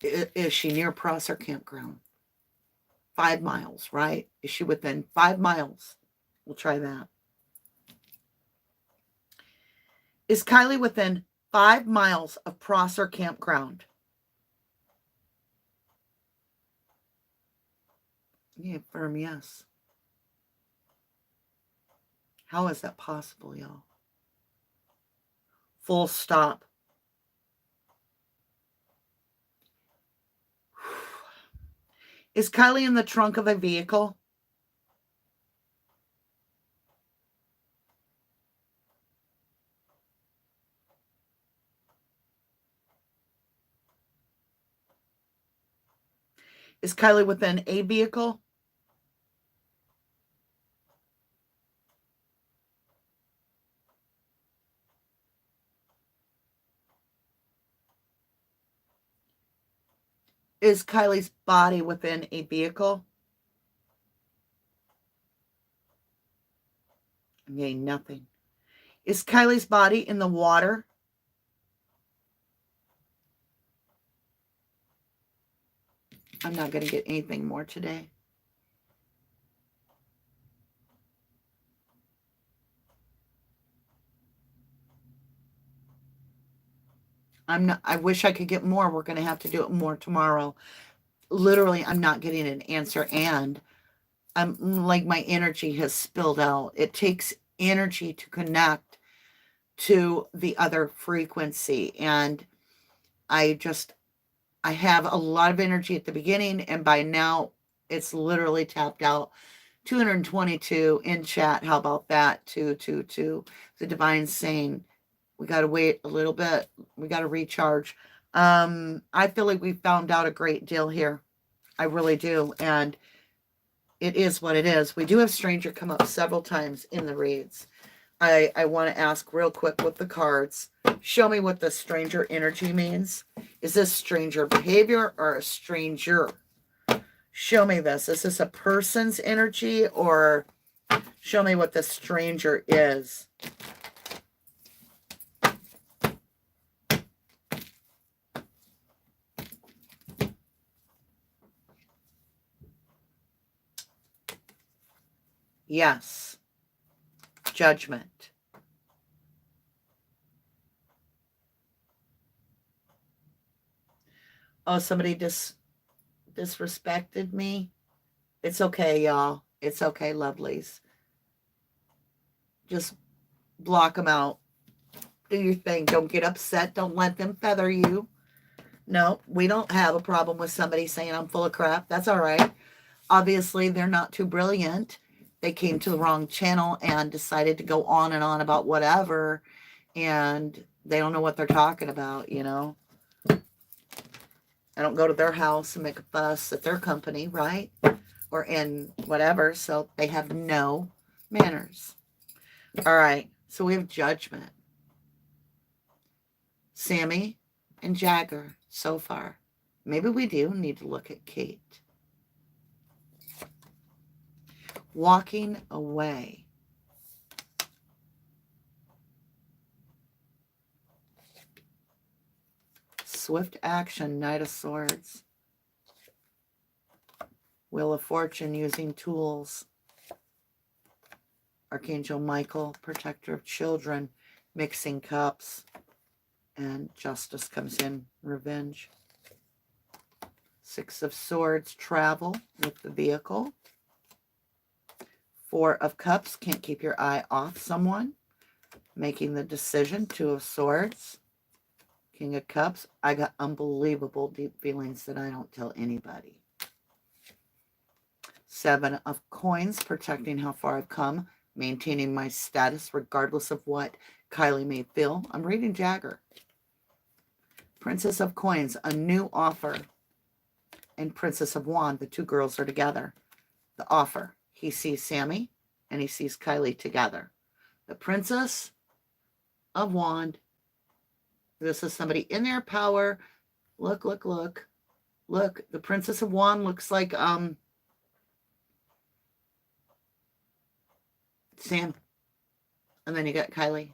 Is she near Prosser Campground? 5 miles, right? Is she within 5 miles? We'll try that. Is Kylie within 5 miles of Prosser Campground? Yeah, firm yes. How is that possible, y'all? Full stop. Is Kylie in the trunk of a vehicle? Is Kylie within a vehicle? Is Kylie's body within a vehicle? I'm getting nothing. Is Kylie's body in the water? I'm not going to get anything more today. I wish I could get more. We're going to have to do it more tomorrow. Literally, I'm not getting an answer, and I'm like, my energy has spilled out. It takes energy to connect to the other frequency, and I have a lot of energy at the beginning, and by now it's literally tapped out. 222 in chat. How about that? 222. The divine saying, we got to wait a little bit. We got to recharge. I feel like we found out a great deal here. I really do. And it is what it is. We do have stranger come up several times in the reads. I want to ask real quick with the cards. Show me what the stranger energy means. Is this stranger behavior or a stranger? Show me this. Is this a person's energy, or show me what the stranger is? Yes. Judgment. Oh, somebody disrespected me. It's okay, y'all. It's okay, lovelies. Just block them out. Do your thing. Don't get upset. Don't let them feather you. No, we don't have a problem with somebody saying I'm full of crap. That's all right. Obviously, they're not too brilliant. They came to the wrong channel and decided to go on and on about whatever, and they don't know what they're talking about, you know. I don't go to their house and make a fuss at their company, right? Or in whatever, so they have no manners. All right, so we have judgment. Sammy and Jagger so far. Maybe we do need to look at Kate. Walking away. Swift action, Knight of Swords. Wheel of Fortune, using tools. Archangel Michael, protector of children, mixing cups. And Justice comes in, revenge. Six of Swords, travel with the vehicle. Four of Cups, can't keep your eye off someone. Making the decision. Two of Swords. King of Cups, I got unbelievable deep feelings that I don't tell anybody. Seven of Coins, protecting how far I've come, maintaining my status regardless of what Kylie may feel. I'm reading Jagger. Princess of Coins, a new offer. And Princess of Wand, the two girls are together. The offer. He sees Sammy and he sees Kylie together. The Princess of Wand. This is somebody in their power. Look, look, look. Look, the Princess of Wand looks like Sam. And then you got Kylie.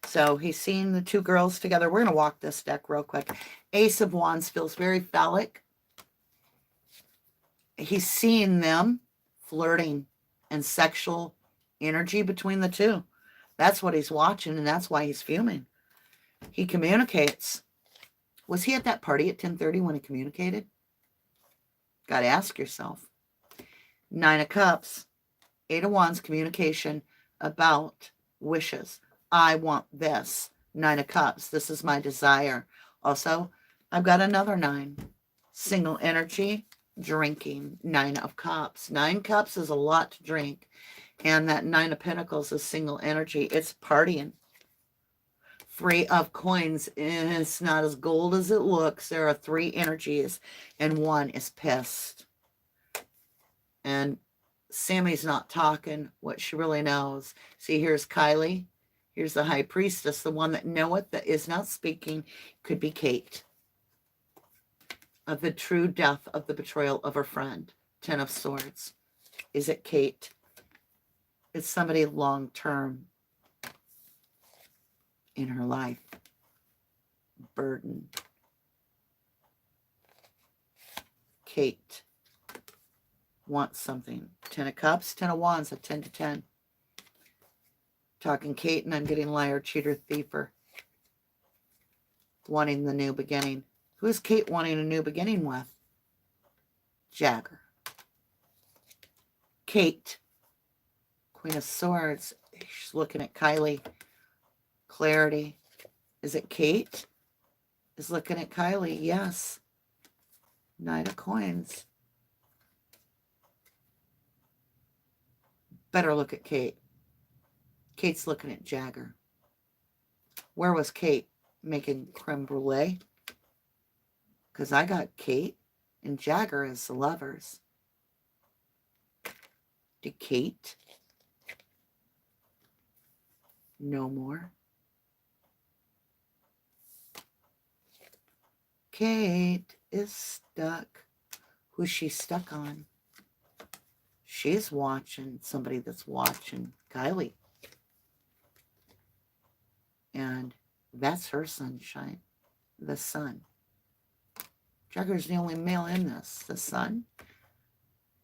So he's seeing the two girls together. We're going to walk this deck real quick. Ace of Wands feels very phallic. He's seeing them flirting and sexual energy between the two. That's what he's watching, and that's why he's fuming. He communicates. Was he at that party at 10:30 when he communicated? Got to ask yourself. Nine of Cups. Eight of Wands, communication about wishes. I want this. Nine of Cups. This is my desire. Also, I've got another nine. Single energy, drinking. Nine of Cups. 9 cups is a lot to drink. And that Nine of Pentacles is single energy. It's partying. Three of Coins. It's not as gold as it looks. There are 3 energies. And 1 is pissed. And Sammy's not talking what she really knows. See, here's Kylie. Here's the High Priestess, the one that knoweth that is not speaking. Could be Kate. of the true depth of the betrayal of her friend. 10 of Swords. Is it Kate? It's somebody long-term in her life. Burden. Kate wants something. 10 of Cups, 10 of Wands, a 10 to 10. Talking Kate, and I'm getting liar, cheater, thiefer. Wanting the new beginning. Who is Kate wanting a new beginning with? Jagger. Kate. Queen of Swords. She's looking at Kylie. Clarity. Is it Kate? Is looking at Kylie. Yes. Knight of Coins. Better look at Kate. Kate's looking at Jagger. Where was Kate? Making creme brulee? Because I got Kate and Jagger as the lovers. Did Kate no more? Kate is stuck. Who's she stuck on? She's watching somebody that's watching Kylie. And that's her sunshine. The sun. Jagger's the only male in this. The sun.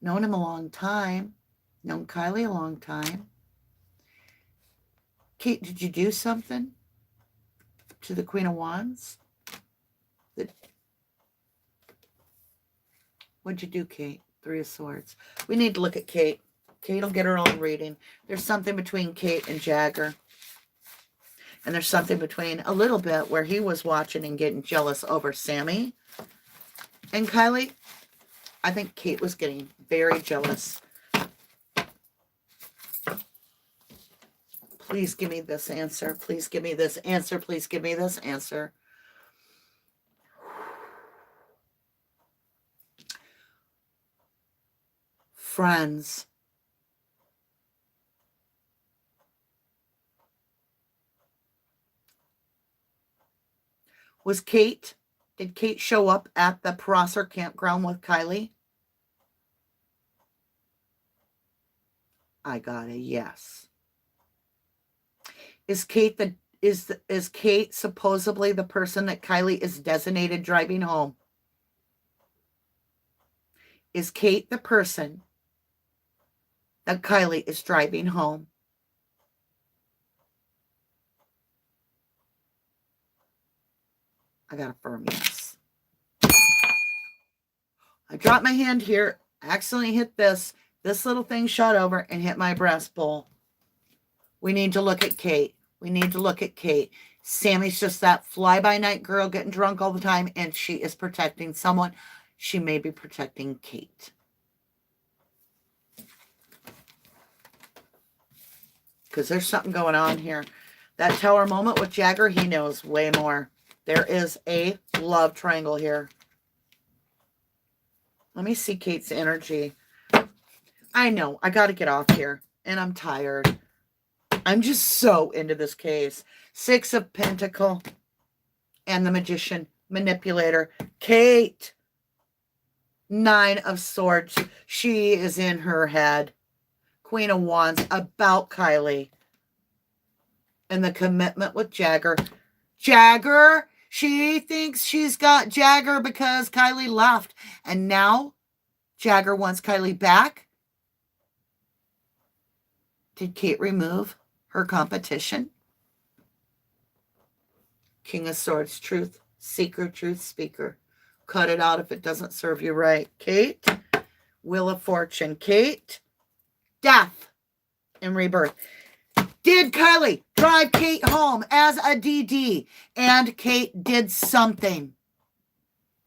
Known him a long time. Known Kylie a long time. Kate, did you do something to the Queen of Wands? What'd you do, Kate? 3 of Swords. We need to look at Kate. Kate will get her own reading. There's something between Kate and Jagger. And there's something between a little bit where he was watching and getting jealous over Sammy and Kylie. I think Kate was getting very jealous. Please give me this answer. Please give me this answer. Please give me this answer. Friends. Was Kate, did Kate show up at the Prosser campground with Kylie? I got a yes. Is Kate is Kate supposedly the person that Kylie is designated driving home? Is Kate the person that Kylie is driving home? I got a firm yes. I dropped my hand here, accidentally hit this. This little thing shot over and hit my breast bowl. We need to look at Kate. We need to look at Kate. Sammy's just that fly-by-night girl getting drunk all the time, and she is protecting someone. She may be protecting Kate. Because there's something going on here. That tower moment with Jagger, he knows way more. There is a love triangle here. Let me see Kate's energy. I know. I got to get off here. And I'm tired. I'm just so into this case. 6 of Pentacles. And the Magician. Manipulator. Kate. 9 of Swords. She is in her head. Queen of Wands. About Kylie. And the commitment with Jagger. Jagger. She thinks she's got Jagger because Kylie left. And now Jagger wants Kylie back. Did Kate remove her competition? King of Swords, truth seeker, truth speaker. Cut it out if it doesn't serve you right. Kate, Wheel of Fortune. Kate, death and rebirth. Did Kylie drive Kate home as a DD? And Kate did something.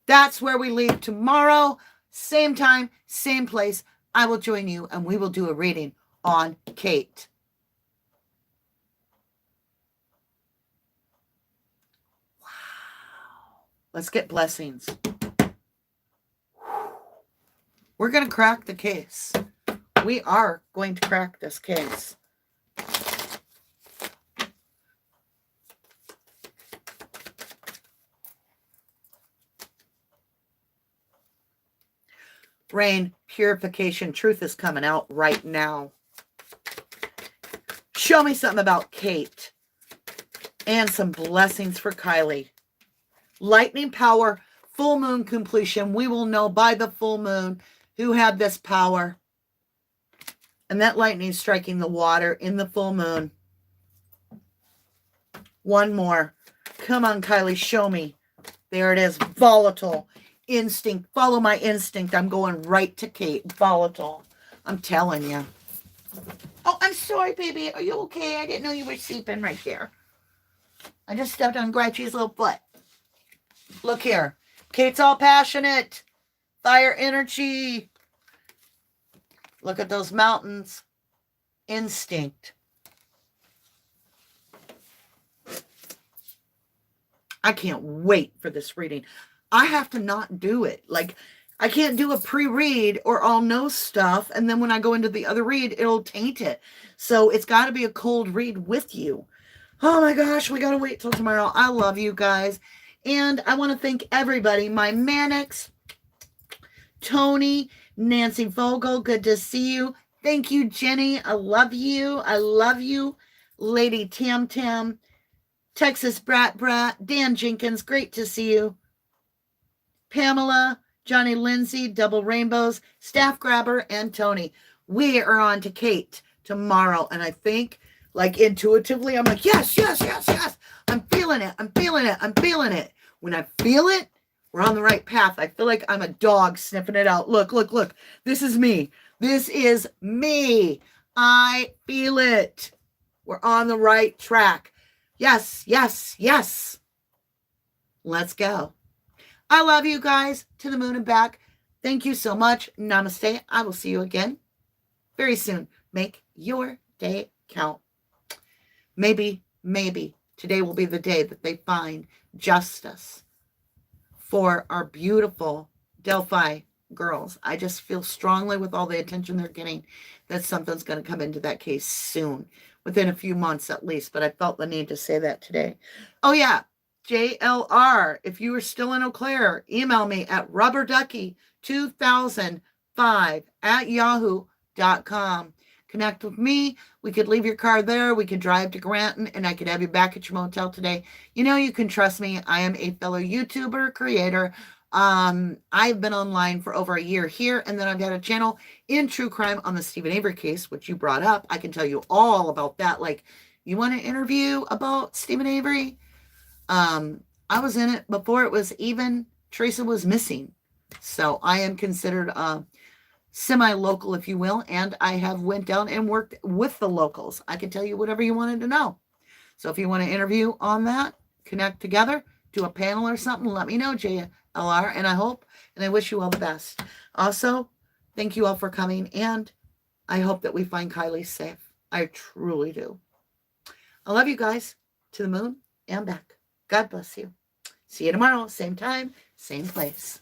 That's where we leave tomorrow. Same time, same place. I will join you and we will do a reading on Kate. Wow. Let's get blessings. We're going to crack the case. We are going to crack this case. Rain, purification, truth is coming out right now. Show me something about Kate. And some blessings for Kylie. Lightning power, full moon completion. We will know by the full moon who had this power. And that lightning striking the water in the full moon. One more. Come on, Kylie, show me. There it is. Volatile. Instinct. Follow my instinct. I'm going right to Kate. Volatile. I'm telling you. Oh, I'm sorry, baby. Are you okay? I didn't know you were sleeping right there. I just stepped on Grouchy's little foot. Look here. Kate's all passionate. Fire energy. Look at those mountains. Instinct. I can't wait for this reading. I have to not do it. Like, I can't do a pre-read or I'll know stuff. And then when I go into the other read, it'll taint it. So it's got to be a cold read with you. Oh my gosh, we got to wait till tomorrow. I love you guys. And I want to thank everybody. My Mannix, Tony, Nancy Vogel, good to see you. Thank you, Jenny. I love you. I love you. Lady Tam Tam, Texas Brat Brat, Dan Jenkins, great to see you. Pamela, Johnny Lindsay, Double Rainbows, Staff Grabber, and Tony. We are on to Kate tomorrow. And I think, like, intuitively, I'm like, yes, yes, yes, yes. I'm feeling it. I'm feeling it. I'm feeling it. When I feel it, we're on the right path. I feel like I'm a dog sniffing it out. Look, look, look. This is me. This is me. I feel it. We're on the right track. Yes, yes, yes. Let's go. I love you guys. To the moon and back. Thank you so much. Namaste. I will see you again very soon. Make your day count. Maybe today will be the day that they find justice for our beautiful Delphi girls. I just feel strongly with all the attention they're getting that something's going to come into that case soon, within a few months at least. But I felt the need to say that today. Oh yeah, JLR, if you are still in Eau Claire, email me at rubberducky2005@yahoo.com. Connect with me. We could leave your car there. We could drive to Granton, and I could have you back at your motel today. You know, you can trust me. I am a fellow YouTuber, creator. I've been online for over a year here, and then I've got a channel in true crime on the Stephen Avery case, which you brought up. I can tell you all about that. Like, you want an interview about Stephen Avery? I was in it before it was even Teresa was missing. So I am considered semi-local, if you will, and I have went down and worked with the locals. I can tell you whatever you wanted to know. So if you want to interview on that, connect together, do a panel or something, let me know, JLR, and I hope and I wish you all the best. Also, thank you all for coming, and I hope that we find Kylie safe. I truly do. I love you guys. To the moon and back. God bless you. See you tomorrow, same time, same place.